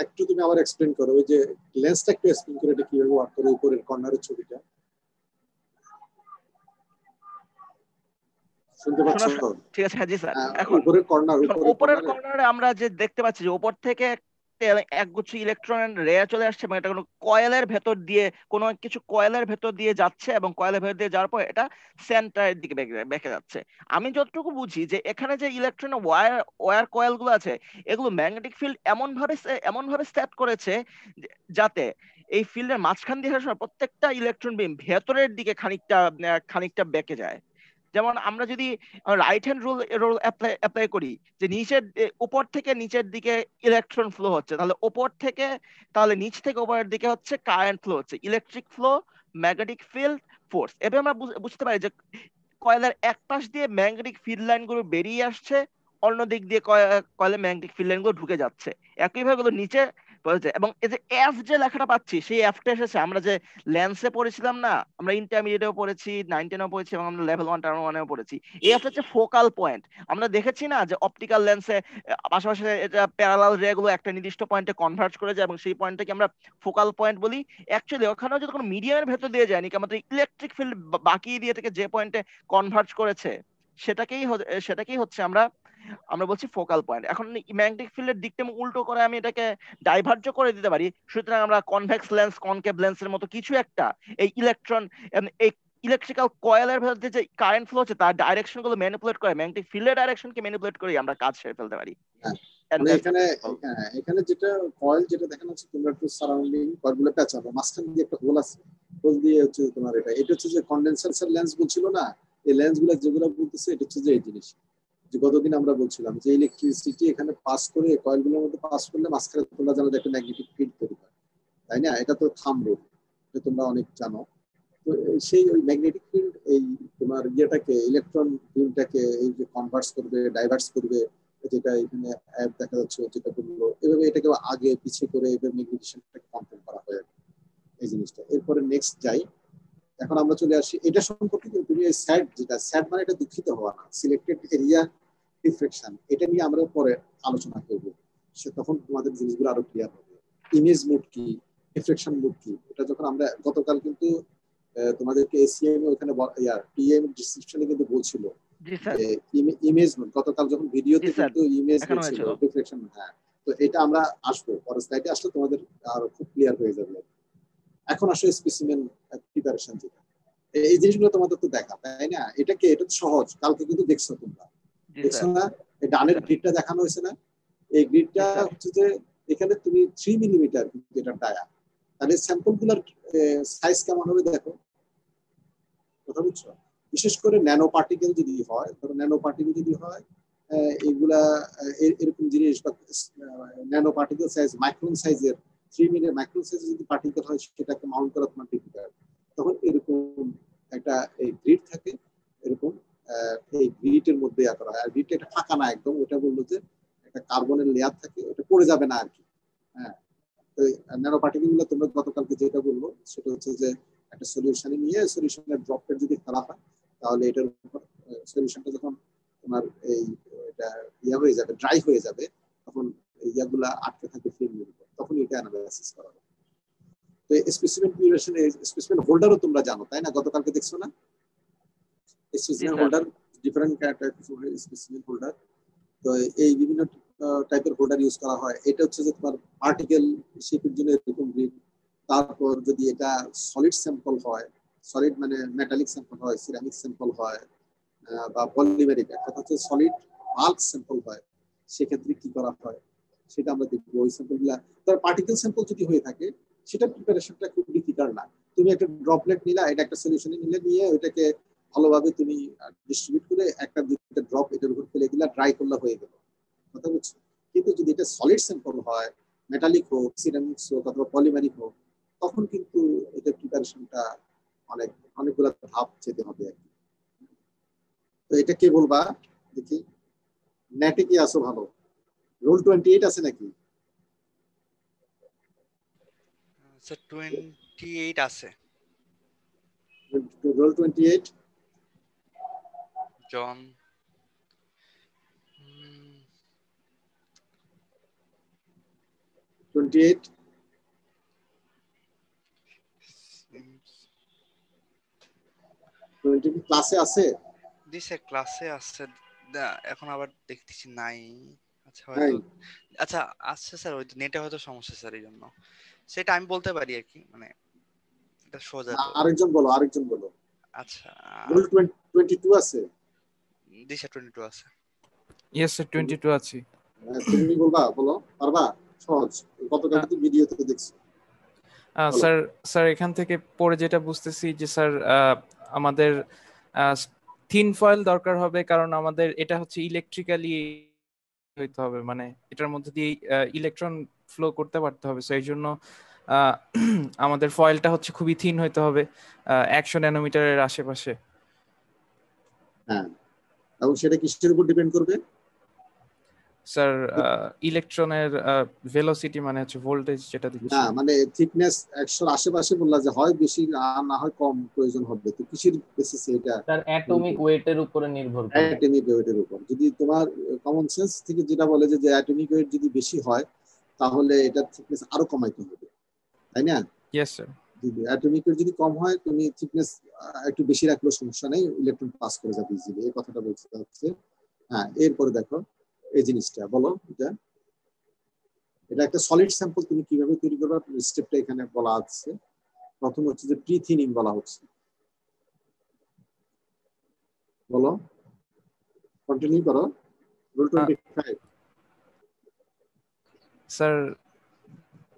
একটু তুমি আবার এক্সপ্লেইন করো, ওই যে লেন্সটা একটু এক্সপ্লেইন করে এটা কিভাবে ওয়ার্ক করে, উপরের কর্নারের ছবিটা শুনতে পাচ্ছ? ঠিক আছে, হ্যাঁ জি স্যার। এখন উপরের কর্নারে আমরা যে দেখতে পাচ্ছি যে উপর থেকে একগুচ্ছ ইলেকট্রন রে চলে আসছে, এবং এটা কোনো কয়েলের ভেতর দিয়ে কোনো কিছু কয়েলের ভেতর দিয়ে যাচ্ছে, এবং কয়েলের ভেতর দিয়ে যাওয়ার পর এটা সেন্টারের দিকে বেঁকে যাচ্ছে। আমি যতটুকু বুঝি যে এখানে যে ইলেকট্রন ওয়্যার কয়েল গুলো আছে, এগুলো ম্যাগনেটিক ফিল্ড এমন ভাবে সেট করেছে যাতে এই ফিল্ডের মাঝখান দিয়ে আসার প্রত্যেকটা ইলেকট্রন বিম ভেতরের দিকে খানিকটা বেঁকে যায়। যেমন আমরা যদি রাইট হ্যান্ড রুল অ্যাপ্লাই করি যে উপর থেকে নিচের দিকে ইলেকট্রন ফ্লো হচ্ছে, তাহলে নিচ থেকে উপরের দিকে হচ্ছে কারেন্ট ফ্লো হচ্ছে, electric flow, magnetic field, force. এভাবে আমরা বুঝতে পারি যে কয়েলের এক পাশ দিয়ে ম্যাগনেটিক ফিল্ড লাইন গুলো বেরিয়ে আসছে, অন্য দিক দিয়ে কয়েলের ম্যাগনেটিক ফিল্ড লাইন গুলো ঢুকে যাচ্ছে। একইভাবে গুলো নিচে এবং এই যে এফ যে লেখাটা পাচ্ছি, সেই এফটা এসেছে আমরা যে লেন্সে পড়েছিলাম না, আমরা ইন্টারমিডিয়েটেও পড়েছি, 9-10-এও পড়েছি, এবং আমরা লেভেল 1-1-এও পড়েছি। এই এফটা হচ্ছে ফোকাল পয়েন্ট। আমরা দেখেছি না যে অপটিক্যাল লেন্সে পাশাপাশি এটা প্যারালাল রে গুলো একটা নির্দিষ্ট পয়েন্টে কনভার্জ করে যায়, এবং সেই পয়েন্টটাকে আমরা ফোকাল পয়েন্ট বলি। অ্যাকচুয়ালি ওখানেও যদি কোনো মিডিয়ামের ভেতর দিয়ে যায়নি, আমাদের ইলেকট্রিক ফিল্ড বাকি দিয়ে থেকে যে পয়েন্টে কনভার্জ করেছে সেটাকেই হচ্ছে আমরা বলছি ফোকাল পয়েন্ট। এখন ম্যাগনেটিক ফিল্ডের দিকটা উল্টো করে আমি এটাকে ডাইভার্জ করে দিতে পারি। সুতরাং আমরা কনভেক্স লেন্স, কনকেভ লেন্সের মতো কিছু একটা এই ইলেকট্রিক্যাল কয়েলের ভেতরে যে কারেন্ট ফ্লো হচ্ছে তার ডাইরেকশন গুলো ম্যানিপুলেট করে, ম্যাগনেটিক ফিল্ডের ডাইরেকশনকে ম্যানিপুলেট করে আমরা কাজ সেরে ফেলতে পারি। এখানে যেটা কয়েল যেটা দেখানো হচ্ছে, তোমরা একটু সারাউন্ডিং কয়েলগুলো পেঁচাবো, মাঝখান দিয়ে একটা হোল আছে, হোল দিয়ে হচ্ছে তোমার এটা হচ্ছে যে কন্ডেন্সার লেন্স বলছিল না, এই লেন্স গুলো যেগুলো বলতেছে এটা হচ্ছে যে এই জিনিস যে গতদিন আমরা বলছিলাম যে ইলেকট্রিসিটি এখানে পাস করে কয়েলগুলোর মধ্যে পাস করলে মাঝখানে তোমরা জানো একটা ম্যাগনেটিক ফিল্ড তৈরি হয়, তাই না? এটা তো থাম্ব রুল, এটা তোমরা অনেক জানো। তো সেই ওই ম্যাগনেটিক ফিল্ড এই তোমার ইয়েটাকে, ইলেকট্রন বিমটাকে এই যে কনভার্স করবে, ডাইভার্স করবে, যেটা এখানে অ্যাপ দেখা যাচ্ছে যেটা বললো, এভাবে এটাকে আগে পিছিয়ে করে এভাবে ম্যাগনেটিশনটাকে কন্ট্রোল করা হয় এই জিনিসটা। এরপরে নেক্সট যাই, এখন আমরা চলে আসি এটা সম্পর্কে। তুমি স্যাড যেটা, স্যাড মানে এটা দুঃখিত হওয়া না, সিলেক্টেড এরিয়া ডিফ্রেকশন, এটা নিয়ে আমরা পরে আলোচনা করব, সে তখন তোমাদের জিনিসগুলো আরো ক্লিয়ার হবে। ইমেজ মোড কি, ডিফ্রেকশন মোড কি, এটা যখন আমরা গতকাল কিন্তু তোমাদেরকে এসিএম ওখানে টিএম ডিসক্রিপশনে কিন্তু বলছিল ইমেজ মোড, গতকাল যখন ভিডিওতে কিন্তু ইমেজ বলছিল ডিফ্রেকশন। হ্যাঁ, তো এটা আমরা আসবো পরের স্লাইডে, আসলে তোমাদের আরো খুব ক্লিয়ার হয়ে যাবে। এখন আসলে স্পেসিমেন প্রিপারেশন যেটা, এই জিনিসগুলো তোমাদের তো দেখা, তাই না? এটা তো সহজ, কালকে কিন্তু দেখছো তোমরা, দেখছো না? এই ডানের গ্রিডটা দেখানো হয়েছে না? এই গ্রিডটা হচ্ছে যে এখানে তুমি 3 মিলিমিটার যেটা ডায়া, তাহলে স্যাম্পল গুলার সাইজ কেমন হবে দেখো, কথা বুঝছো? বিশেষ করে ন্যানো পার্টিকেল যদি হয়, ধরো ন্যানো পার্টিকেল যদি হয়, এগুলা এরকম জিনিস বা ন্যানো পার্টিকেল সাইজ মাইক্রন সাইজের 3 মিলিমিটার মাইক্রন সাইজের যদি পার্টিকেল হয়, সেটাকে মাউন্ট করা তোমার ডিফিকাল্ট। তখন এরকম একটা এই গ্রিড থাকে, এরকম এই গ্রিডের মধ্যে করা হয়। আর গ্রিডটা একটা ফাঁকা না একদম, ওটা বললো যে একটা কার্বনের লেয়ার থাকে, ওটা পড়ে যাবে না আর কি। হ্যাঁ, তো ন্যানো পার্টিকেল গুলো তোমরা গতকালকে যেটা বলবো সেটা হচ্ছে যে একটা সলিউশনে নিয়ে সলিউশনের ড্রপটা যদি ফেলা হয়, তাহলে এটার উপর সলিউশনটা যখন তোমার এই এটা ইয়া হয়ে যাবে, ড্রাই হয়ে যাবে, তখন ইয়াগুলা আটকে থাকবে ফিল্মের উপর, তখন এটা অ্যানালাইসিস করা হবে। তো স্পেসিমেন প্রিপারেশন, স্পেসিমেন হোল্ডারও তোমরা জানো, তাই না? গতকালকে দেখছো না স্পেসিমেন হোল্ডার, ডিফারেন্ট টাইপের স্পেসিমেন হোল্ডার। তো এই বিভিন্ন টাইপের হোল্ডার ইউজ করা হয়। এটা হচ্ছে যে তোমার পার্টিকেল শেপের জন্য এরকম গ্রিড। তারপর যদি এটা সলিড স্যাম্পল হয়, সলিড মানে মেটালিক স্যাম্পল হয়, সিরামিক স্যাম্পল হয়, বা পলিমেরিক, অর্থাৎ হচ্ছে সলিড বাল্ক স্যাম্পল হয়, সেক্ষেত্রে কি করা হয় সেটা আমরা দেখবো। ওই স্যাম্পলগুলা তার পার্টিকেল স্যাম্পল যদি হয়ে থাকে, সেটা প্রিপারেশনটা খুব ডিফিকাল্ট না। তুমি একটা ড্রপলেট নিলা, এটা একটা সলিউশনে নিয়ে ওইটাকে ভালোভাবে তুমি ডিস্ট্রিবিউট করে একটা দুইটা ড্রপ এটার উপর ফেলে দিলে ড্রাই করলে হয়ে গেল, কথা বুঝছো? কিন্তু যদি এটা সলিড স্যাম্পল হয়, মেটালিক হোক, সিরামিক্স হোক অথবা পলিমারিক হোক, তখন কিন্তু এটা প্রিপারেশনটা অনেকগুলো ধাপ যেতে হবে আর কি। তো এটা কে বলবা দেখি, নেটে কি আসো ভালো? রোল 28 আছে নাকি? স্যার 28 আছে। রোল 28 জন 28 ক্লাসে আছে? জি স্যার ক্লাসে আছে, এখন আবার দেখতেছি নাই। আচ্ছা নাই। হয়তো, আচ্ছা আছে স্যার, ওই নেটে হয়তো সমস্যা স্যার, এই জন্য সেটা আমি বলতে পারি আর কি, মানে এটা সোজা তো। আরেকজন বলো। আচ্ছা রোল 22 আছে? জি স্যার 22 আছে। ইয়েস স্যার 22 আছে। তুমি বলো পারবা? সহজ, গতকাল তো ভিডিওতে দেখছি। স্যার এখান থেকে পড়ে যেটা বুঝতেছি যে স্যার আমাদের থিন ফয়েল দরকার হবে, কারণ আমাদের এটা হচ্ছে ইলেকট্রিক্যালি হইতে হবে, মানে এটার মধ্যে দিয়ে ইলেকট্রন ফ্লো করতে পারতে হবে। সো এই জন্য আমাদের ফয়েলটা হচ্ছে খুবই থিন হইতে হবে, 100 ন্যানোমিটারের আশেপাশে। হ্যাঁ, এবং সেটা কিসের উপর ডিপেন্ড করবে স্যার? ইলেকট্রনের ভেলোসিটি, মানে হচ্ছে ভোল্টেজ যেটা দিচ্ছে। না, মানে থিকনেস 100 এর আশেপাশে বললা যে হয় বেশি না হয় কম প্রয়োজন হবে, তো কিসের বেসিসে এটা? স্যার অ্যাটমিক ওয়েটের উপরে নির্ভর করে। অ্যাটমিক ওয়েটের উপর। যদি তোমার কমন সেন্স থেকে যেটা বলে যে অ্যাটমিক ওয়েট যদি বেশি হয় তাহলে এটা থিকনেস আরো কমাইতে হবে, তাই না? Yes sir. যদি অ্যাটমিক ওয়েট যদি কম হয় তুমি থিকনেস একটু বেশি রাখলেও সমস্যা নেই, ইলেকট্রন পাস করে যাবে ইজিলি, এই কথাটা বলতে হচ্ছে। হ্যাঁ, এরপরে দেখো এই জিনিসটা বলো, এটা একটা সলিড স্যাম্পল তুমি কিভাবে তৈরি করবে স্টেপটা এখানে বলা আছে। প্রথম হচ্ছে যে প্রি থিনিং বলা হচ্ছে, বলো, কন্টিনিউ করো। রুল 25 স্যার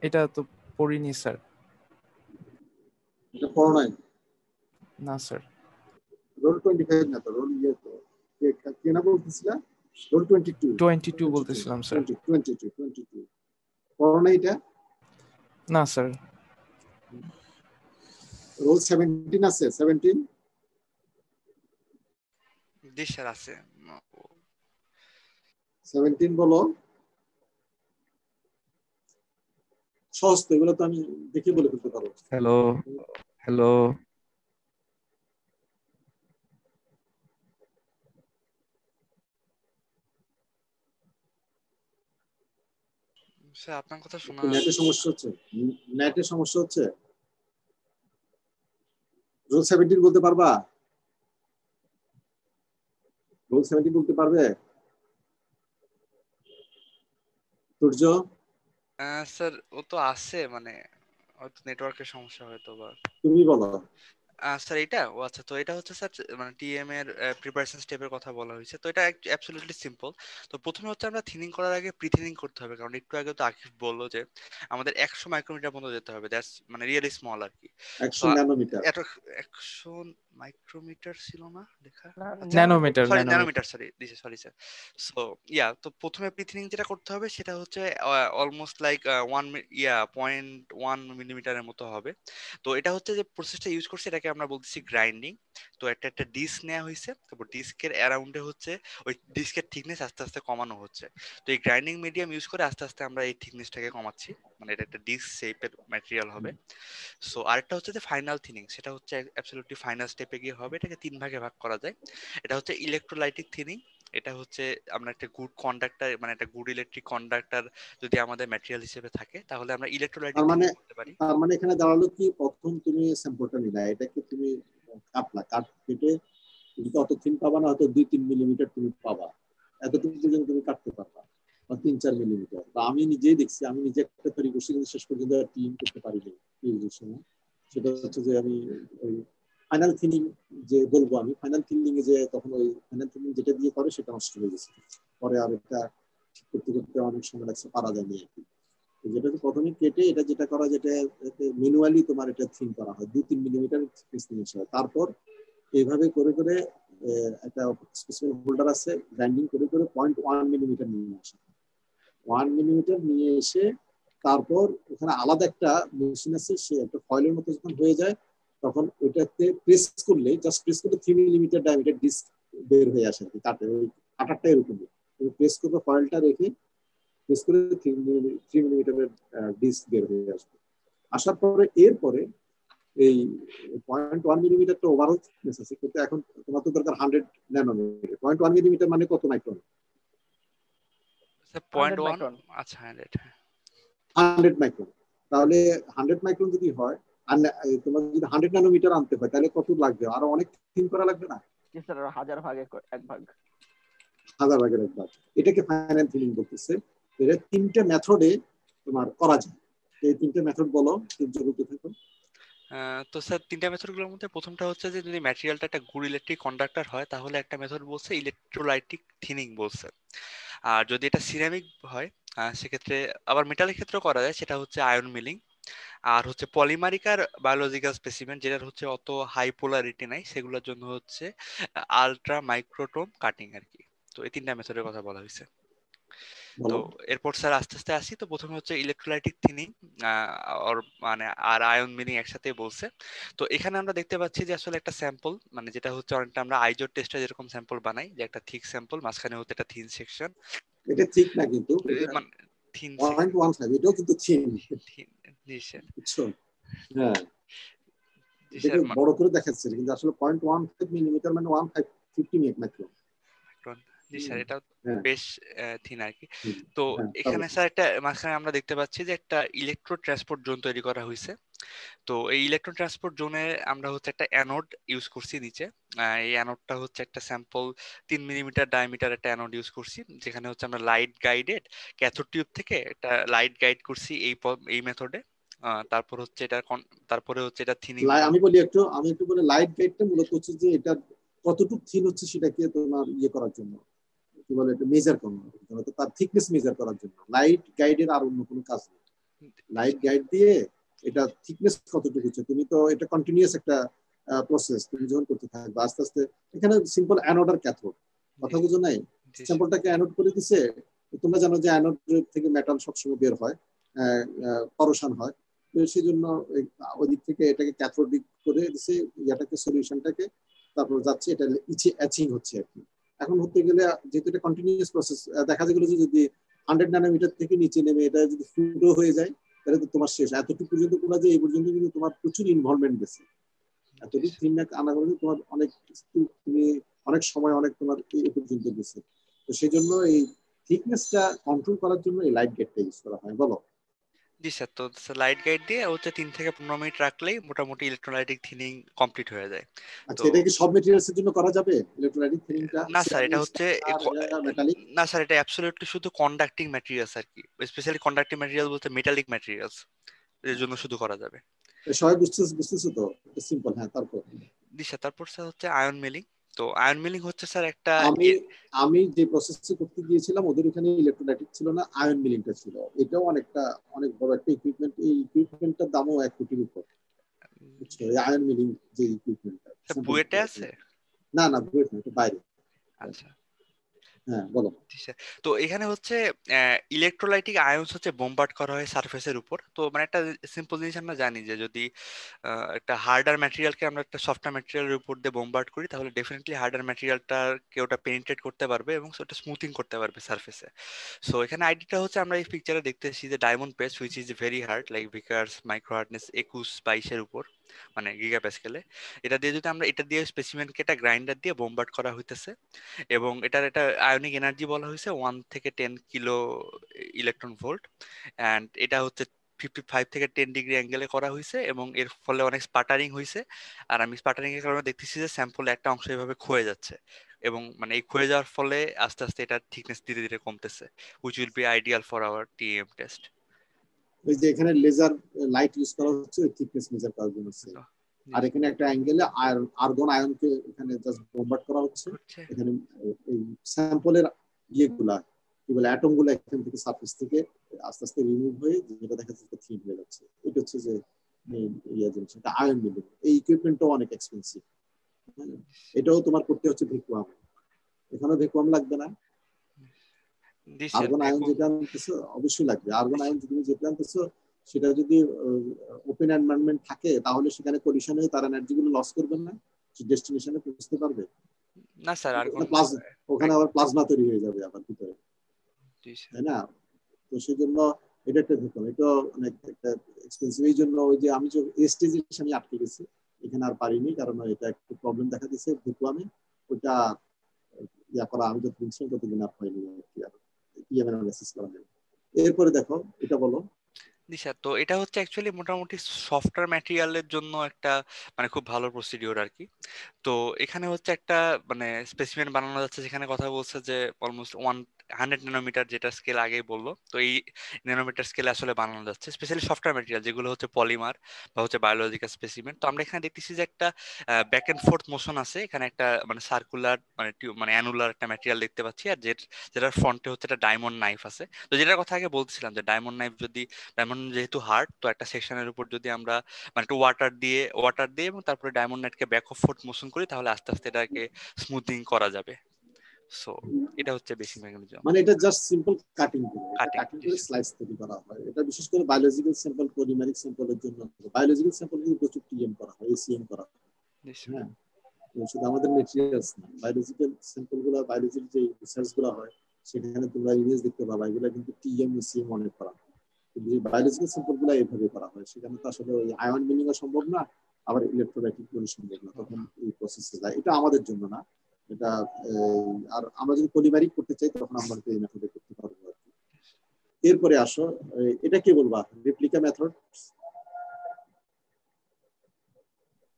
এটা তো পড়িনি স্যার। এটা পড়ো নাই? না স্যার। রোল 25 না তো, রোল তো কে না বলতেছিলা? রোল 22 বলতেছিলাম স্যার। 22 পড়ো না এটা? না স্যার। রোল 17 আছে? 17 জি স্যার আছে। 17 বলো। সহজ তো, এগুলো তো আমি দেখে বলে ফেলতে পারো। হ্যালো। স্যার আপনার কথা শোনা নেটের সমস্যা হচ্ছে, নেটের সমস্যা হচ্ছে। রোল 17 বলতে পারবা? রোল 17 বলতে পারবে সূর্য? স্যার ও তো আছে, মানে হয়তো নেটওয়ার্কের সমস্যা হয়তো বা। তুমি বলো। স্যার এটা আচ্ছা, তো এটা হচ্ছে স্যার মানে টিএম এর প্রিপারেশন স্টেপের কথা বলা হয়েছে। তো এটা অ্যাবসলিউটলি সিম্পল। তো প্রথমে হচ্ছে আমরা থিনিং করার আগে প্রি থিনিং করতে হবে, কারণ একটু আগে তো আকিব বললো যে আমাদের 100 মাইক্রোমিটার পর্যন্ত যেতে হবে, দ্যাটস মানে রিয়েলি স্মল আর কি। 100 ন্যানোমিটার। 100 মাইক্রোমিটার ছিল না লেখা? Nanometre. Sorry nanometre, sorry sir. So তো প্রথমে প্রি থিনিং যেটা করতে হবে সেটা হচ্ছে অলমোস্ট লাইক 0.1 মিলিমিটারের মতো হবে। তো এটা হচ্ছে যে প্রসেসটা ইউজ করছে এটাকে আমরা বলতেছি গ্রাইন্ডিং। তো একটা ডিস্ক নেওয়া হয়েছে, তারপর ডিস্কের অ্যারাউন্ডে হচ্ছে ওই ডিস্কের থিকনেস আস্তে আস্তে কমানো হচ্ছে। তো এই গ্রাইন্ডিং মিডিয়াম ইউজ করে আস্তে আস্তে আমরা এই থিকনেসটাকে কমাচ্ছি, মানে এটা একটা ডিস্ক শেপের ম্যাটেরিয়াল হবে। সো আরেকটা হচ্ছে যে ফাইনাল থিনিং, সেটা হচ্ছে অ্যাবসলিউটলি ফাইনাল স্টেপে গিয়ে হবে। এটাকে 3 ভাগে ভাগ করা যায়। এটা হচ্ছে ইলেকট্রোলাইটিক থিনিং। এটা হচ্ছে আমরা একটা গুড কন্ডাক্টর, মানে একটা গুড ইলেকট্রিক কন্ডাক্টর যদি আমাদের ম্যাটেরিয়াল হিসেবে থাকে তাহলে আমরা ইলেকট্রোলাইটিক থিনিং করতে পারি। তার মানে এখানে দাঁড়ালো কি, প্রথম তুমি স্যাম্পলটা নিলা, এটাকে তুমি কেটে তুমি তো অত থিন পাবা না, হয়তো 2-3 মিলিমিটার তুমি পাবা, এতটুকু পর্যন্ত তুমি কাটতে পারবা, বা 3-4 মিলিমিটার। বা আমি নিজেই দেখছি, আমি নিজে একটা তৈরি করছি কিন্তু শেষ পর্যন্ত ক্লিন করতে পারিনি পিএইচডির সময়। সেটা হচ্ছে যে আমি ওই ফাইনাল থিনিং যে বলবো, আমি ফাইনাল থিনিং এ যে তখন ওই ফাইনাল থিনিং যেটা দিয়ে করে সেটা নষ্ট হয়ে গেছে, পরে আর এটা ঠিক করতে করতে অনেক সময় লাগছে, পারা যায়নি আর কি। যেটা প্রথমে কেটে এটা যেটা করা, যেটা ম্যানুয়ালি তোমার এটা থিন করা হয়, 2-3 মিলিমিটার থিকনেস হয়। তারপর এইভাবে করে করে একটা স্পেসিমেন হোল্ডার আছে, গ্রাইন্ডিং করে করে 0.1 মিলিমিটার নিয়ে আসে। 1 মিলিমিটার নিয়ে এসে তারপর ওখানে আলাদা একটা মেশিন আছে, সে একটা ফয়েলের মতো যখন হয়ে যায় তখন ওইটাতে প্রেস করলে, জাস্ট প্রেস করলে 3 মিলিমিটার ডায়ামিটার ডিস্ক বের হয়ে আসে আর কি, কাটে ওই কাটারটা এরকম। প্রেস করবে, ফয়েলটা রেখে প্রেস করে 3 মিলিমিটারের ডিস্ক বের হয়ে আসবে। আসার পরে এরপরে এই 0.1 মিলিমিটারটা ওভারঅল থিকনেস আছে, কিন্তু এখন তোমার তো দরকার 100 ন্যানোমিটার। 0.1 মিলিমিটার মানে কত মাইক্রন? 0.1 আচ্ছা 100 মাইক্রন। তাহলে 100 মাইক্রন যদি হয় আর তোমার যদি 100 ন্যানোমিটার আনতে হয় তাহলে কত লাগবে? আরো অনেক থিন করা লাগবে না? জি স্যার, 1000 ভাগে 1 ভাগ। 1000 ভাগের 1 ভাগ। এটাকে ফাইনাল থিনিং বলতেছে। এটা 3টে মেথডে তোমার করা যায়। এই 3টে মেথড বলো, তিনটে বলতে থাকো। তো স্যার 3টা মেথডগুলোর মধ্যে প্রথমটা হচ্ছে যে যদি ম্যাটেরিয়ালটা একটা গুড ইলেকট্রিক কন্ডাক্টর হয় তাহলে একটা মেথড বলছে ইলেকট্রোলাইটিক থিনিং বলছে। আর যদি এটা সিরামিক হয় সেক্ষেত্রে আবার মেটালের ক্ষেত্রেও করা যায়, সেটা হচ্ছে আয়ন মিলিং। আর হচ্ছে পলিমারিক আর বায়োলজিক্যাল স্পেসিমেন যেটার হচ্ছে অত হাই পোলারিটি নাই সেগুলোর জন্য হচ্ছে আলট্রা মাইক্রোটোম কাটিং আর কি। তো এই 3টা মেথডের কথা বলা হয়েছে। তো এরপর স্যার আস্তে আস্তে আসি। তো প্রথমে হচ্ছে ইলেকট্রোলাইটিক থিনিং মানে আর আয়ন মিলিং একসাথে বলছে। তো এখানে আমরা দেখতে পাচ্ছি যে আসলে একটা স্যাম্পল, মানে যেটা হচ্ছে অনেকটা আমরা আইজোর টেস্টে যেরকম স্যাম্পল বানাই, যে একটা থিক স্যাম্পল, মাঝখানে হচ্ছে একটা থিন সেকশন। এটা ঠিক না কিন্তু মানে থিন 0.15 এটাও কিন্তু থিন। জি স্যার। বুঝছো? হ্যাঁ, জি এটাকে স্যার। বড় করে দেখাচ্ছে কিন্তু আসলে 0.15 মিলিমিটার মানে 150 মাইক্রন। জি স্যার, এটা বেশ থিন আর কি। তো এখানে তারপর স্যার একটা মাঝখানে আমরা দেখতে পাচ্ছি যে একটা ইলেকট্রো ট্রান্সপোর্ট জোন তৈরি করা হয়েছে। তো এই ইলেকট্রো ট্রান্সপোর্ট জোনে আমরা হচ্ছে একটা অ্যানোড ইউজ করছি নিচে। এই অ্যানোডটা হচ্ছে একটা স্যাম্পল 3 মিলিমিটার ডায়ামিটার একটা অ্যানোড ইউজ করছি, যেখানে হচ্ছে আমরা লাইট গাইডেড ক্যাথোড টিউব থেকে একটা লাইট গাইড করছি এই মেথডে। তারপর হচ্ছে এটা তারপরে হচ্ছে এটা থিনিং। আমি একটু বলে লাইট গাইডটা মূলত হচ্ছে যে এটা কতটুকু থিন হচ্ছে সেটাকে তোমার ইয়ে করার জন্য, কি বলে, এটা মেজার করার জন্য, তার থিকনেস মেজার করার জন্য। লাইট গাইডের আর অন্য কোনো কাজ নেই। লাইট গাইড দিয়ে এটা থিকনেস কতটুকু হচ্ছে, তুমি তো এটা কন্টিনিউয়াস একটা প্রসেস, তুমি যখন করতে থাকবে আস্তে আস্তে। এখানে সিম্পল অ্যানোড আর ক্যাথোড, কথা বুঝো নাই? স্যাম্পলটাকে অ্যানোড করে দিছে। তোমরা জানো যে অ্যানোড থেকে মেটাল সবসময় বের হয়, করোশন হয়, তো সেই জন্য ওই দিক থেকে এটাকে ক্যাথোডিক করে দিছে ইয়াটাকে, সলিউশনটাকে। তারপর যাচ্ছে এটা এচিং হচ্ছে আর কি। এখন হতে গেলে যেহেতু এটা কন্টিনিউয়াস প্রসেস, দেখা যাবে যে যদি 100 ন্যানোমিটার থেকে নিচে নেমে এটা যদি ফুডও হয়ে যায় তাহলে তো তোমার শেষ। এতটুকু পর্যন্ত করা যায়, এই পর্যন্ত কিন্তু তোমার প্রচুর ইনভলভমেন্ট গেছে। এতটুকু ফিডব্যাক আনা করলে তোমার অনেক, তুমি অনেক সময় অনেক তোমার এই পর্যন্ত গেছে। তো সেই জন্য এই থিকনেসটা কন্ট্রোল করার জন্য এই লাইট গেটটা ইউজ করা হয়। বলো। জি স্যার, তো লাইট গাইড দিয়ে হচ্ছে 3 থেকে 15 মিনিট রাখলেই মোটামুটি ইলেকট্রোলাইটিক থিনিং কমপ্লিট হয়ে যায়। আচ্ছা, এটা কি সব ম্যাটেরিয়ালস এর জন্য করা যাবে ইলেকট্রোলাইটিক থিনিংটা? না স্যার, এটা হচ্ছে মেটালিক না স্যার, এটা অ্যাবসলিউটলি শুধু কন্ডাক্টিং ম্যাটেরিয়ালস আর কি। স্পেশালি কন্ডাক্টিং ম্যাটেরিয়াল বলতে মেটালিক ম্যাটেরিয়ালস এর জন্য শুধু করা যাবে। সবাই বুঝতেছো তো? সিম্পল। হ্যাঁ, তারপর জি স্যার, তারপর স্যার হচ্ছে আয়ন মিলিং। তো আয়ন মিলিং হচ্ছে স্যার একটা, আমি যে প্রসেসটা করতে গিয়েছিলাম ওদের এখানে ইলেকট্রোলাইটিক ছিল না, আয়ন মিলিংটা ছিল। এটাও অনেক বড় একটা ইকুইপমেন্ট। এই ইকুইপমেন্টটার দামও 1 কোটির উপর। বুঝছো? এই আয়ন মিলিং যে ইকুইপমেন্টটা বুয়েটে আছে? না না, বুয়েট না, এটা বাইরে। আচ্ছা, হ্যাঁ বলো। তো এখানে হচ্ছে ইলেকট্রোলাইটিক আয়নস হচ্ছে বোমবার্ড করা হয় সারফেসের উপর। তো মানে একটা সিম্পল জিনিস আমরা জানি যে যদি একটা হার্ডার ম্যাটেরিয়ালকে আমরা একটা সফটওয়্যার ম্যাটেরিয়ালের উপর দিয়ে বোমবার্ড করি তাহলে ডেফিনেটলি হার্ডার ম্যাটেরিয়ালটাকে ওটা পেনিট্রেট করতে পারবে এবং ওটা স্মুথিং করতে পারবে সারফেসে। সো এখানে আইডিটা হচ্ছে আমরা এই পিকচারে দেখতেছি যে diamond paste which is very hard, like Vickers micro hardness 21-22 উপর, মানে গিগা প্যাসকেলে। এটা দিয়ে যদি আমরা এটা দিয়ে স্পেসিমেনকে একটা গ্রাইন্ডার দিয়ে বোমবার্ড করা হইতেছে এবং এটার একটা আয়নিক এনার্জি বলা হয়েছে 1 থেকে 10 কিলো ইলেকট্রন ভোল্ট। অ্যান্ড এটা হচ্ছে 55 থেকে 10 ডিগ্রি অ্যাঙ্গেলে করা হয়েছে এবং এর ফলে অনেক স্পাটারিং হয়েছে। আর আমি স্পাটারিং এর কারণে দেখতেছি যে স্যাম্পল একটা অংশ এভাবে ক্ষয়ে যাচ্ছে এবং মানে এই ক্ষয়ে যাওয়ার ফলে আস্তে আস্তে এটার থিকনেস ধীরে ধীরে কমতেছে, which will be ideal for our TEM test. ওই যে এখানে লেজার লাইট ইউজ করা হচ্ছে থিকনেস মেজার করার জন্য। আর এখানে একটা অ্যাঙ্গেলে আর্গন আয়নকে এখানে জাস্ট বোমবার্ড করা হচ্ছে। এখানে এই স্যাম্পলের ইয়েগুলা, কি বলে, অ্যাটম গুলা এখান থেকে সারফেস থেকে আস্তে আস্তে রিমুভ হয়ে যেটা দেখা যাচ্ছে থিন হয়ে যাচ্ছে। এটা হচ্ছে যে মেইন জিনিস, এটা আয়ন মিলিং। এই ইকুইপমেন্টটাও অনেক এক্সপেন্সিভ। এটাও তোমার করতে হচ্ছে ভ্যাকুয়াম। এখানে ভ্যাকুয়াম লাগবে না। আর্গন আয়ন যেটা আনতেছো অবশ্যই লাগবে। আর্গন আয়ন তুমি যেটা আনতেছো সেটা যদি ওপেন এনভায়রনমেন্ট থাকে তাহলে সেখানে কলিশন হয়ে তার এনার্জি গুলো লস করবে না, ডেস্টিনেশনে পৌঁছতে পারবে না স্যার। আর্গন ওখানে আবার প্লাজমা তৈরি হয়ে যাবে আবার ভিতরে, তাই না? তো সেই জন্য এটা একটা ভ্যাকুয়াম। এটা অনেক একটা এক্সপেন্সিভ। এই জন্য ওই যে আমি যে স্টেজে আমি আটকে গেছি, এখানে আর পারিনি, কারণ এটা একটু প্রবলেম দেখা দিচ্ছে ভ্যাকুয়ামে। ওটা ইয়া করা আমি যতদিন ছিলাম ততদিন আর হয়নি আর কি, আর পিএম অ্যানালাইসিস করা যাবে। এরপরে দেখো এটা বলো। জি স্যার, তো এটা হচ্ছে অ্যাকচুয়ালি মোটামুটি সফটওয়্যার ম্যাটেরিয়ালের জন্য একটা মানে খুব ভালো প্রসিডিওর আর কি। তো এখানে হচ্ছে একটা মানে স্পেসিমেন বানানো যাচ্ছে, যেখানে কথা বলছে যে অলমোস্ট 100 ন্যানোমিটার, যেটা স্কেল আগেই বললো। তো এই ন্যানোমিটার স্কেলে আসলে বানানো যাচ্ছে স্পেশালি সফটওয়্যার ম্যাটেরিয়াল যেগুলো হচ্ছে পলিমার বা হচ্ছে বায়োলজিক্যাল স্পেসিমেন। তো আমরা এখানে দেখতেছি যে একটা ব্যাক এন্ড ফোর্থ মোশন আছে এখানে, একটা মানে সার্কুলার মানে অ্যানুলার একটা ম্যাটেরিয়াল দেখতে পাচ্ছি, আর যেটার ফ্রন্টে হচ্ছে একটা ডায়মন্ড নাইফ আছে। তো যেটার কথা আগে বলছিলাম যে ডায়মন্ড নাইফ যদি যেহেতু হার্ড, তো একটা সেকশনের উপর যদি আমরা মানে একটু ওয়াটার দিয়ে এবং তারপরে ডায়মন্ড নাইটকে ব্যাক অফ ফোর্থ মোশন করি, তাহলে আস্তে আস্তে এটাকে স্মুথিং করা যাবে। সো এটা হচ্ছে বেসিক মেকানিজম। মানে এটা জাস্ট সিম্পল কাটিং করে স্লাইস তৈরি করা হয়। এটা বিশেষ করে বায়োলজিক্যাল স্যাম্পল, পলিমেরিক স্যাম্পলের জন্য। বায়োলজিক্যাল স্যাম্পল কিন্তু প্রচুর টিএম করা হয়, এসিএম করা হয়। হ্যাঁ, শুধু আমাদের মেটেরিয়ালস না, বায়োলজিক্যাল স্যাম্পল গুলো, বায়োলজির যে রিসার্চ গুলো হয় সেখানে তোমরা ইমেজ দেখতে পাবা, এগুলো কিন্তু টিএম এসিএম অনেক করা হয়। কিন্তু বায়োলজিক্যাল স্যাম্পল গুলো এইভাবে করা হয়, সেখানে তো আসলে ওই আয়ন মিনিং সম্ভব না, আবার ইলেকট্রোলাইটিক সম্ভব না, তখন এই প্রসেসে যায়। এটা আমাদের জন্য না, এটা আর আমরা যদি পলিমারিক করতে চাই তখন আমরা এই মেথডে করতে পারবো আর কি। এরপরে আসো, এটা কি বলবা, রেপ্লিকা মেথড?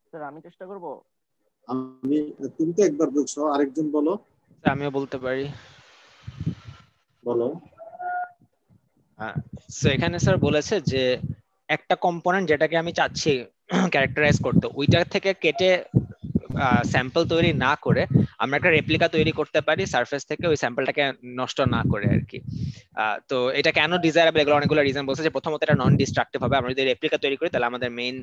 স্যার আমি চেষ্টা করব। তুমি তো একবার বলছো, আরেকজন বলো। আমিও বলতে পারি, বলো। সো এখানে স্যার বলেছে যে একটা কম্পোনেন্ট যেটাকে আমি চাচ্ছি ক্যারেক্টারাইজ করতে, ওইটা থেকে কেটে স্যাম্পল তৈরি না করে আমরা একটা রেপ্লিকা তৈরি করতে পারি সারফেস থেকে, ওই স্যাম্পলটাকে নষ্ট না করে আর কি। তো এটা কেন ডিজায়ারেবল, এগুলো অনেকগুলো রিজন বলছে। যে প্রথমত এটা নন ডিস্ট্রাকটিভ হবে, আমরা যদি রেপ্লিকা তৈরি করি তাহলে আমাদের মেইন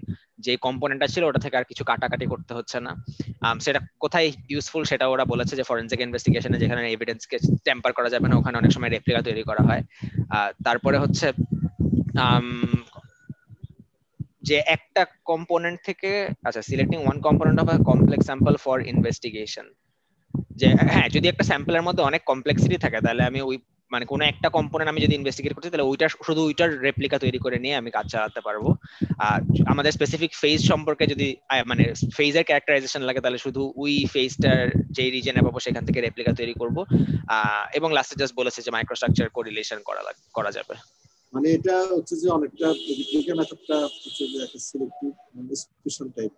যে কম্পোনেন্টটা ছিল ওটা থেকে আর কিছু কাটাকাটি করতে হচ্ছে না। সেটা কোথায় ইউজফুল সেটা ওরা বলেছে যে ফরেনসিক ইনভেস্টিগেশনে যেখানে এভিডেন্সকে টেম্পার করা যাবে না ওখানে অনেক সময় রেপ্লিকা তৈরি করা হয়। তারপরে হচ্ছে যে একটা কম্পোনেন্ট থেকে, আচ্ছা, selecting one component of a complex sample for investigation, যে হ্যাঁ যদি একটা স্যাম্পলের মধ্যে অনেক কমপ্লেক্সিটি থাকে তাহলে আমি ওই মানে কোনো একটা কম্পোনেন্ট আমি যদি ইনভেস্টিগেট করছি তাহলে ওইটা শুধু ওইটার রেপ্লিকা তৈরি করে নিয়ে আমি কাজ চালাতে পারবো। আর আমাদের স্পেসিফিক ফেজ সম্পর্কে যদি মানে ফেজের ক্যারেক্টারাইজেশন লাগে তাহলে শুধু ওই ফেজটার যে রিজনে পাবো সেখান থেকে রেপ্লিকা তৈরি করব। এবং লাস্টে জাস্ট বলেছে যে মাইক্রোস্ট্রাকচার কোরিলেশন করা যাবে। মানে এটা হচ্ছে যে অনেকটা রেপ্লিকা মেথডটা হচ্ছে যে একটা সিলেক্টিভ স্পেশাল টাইপ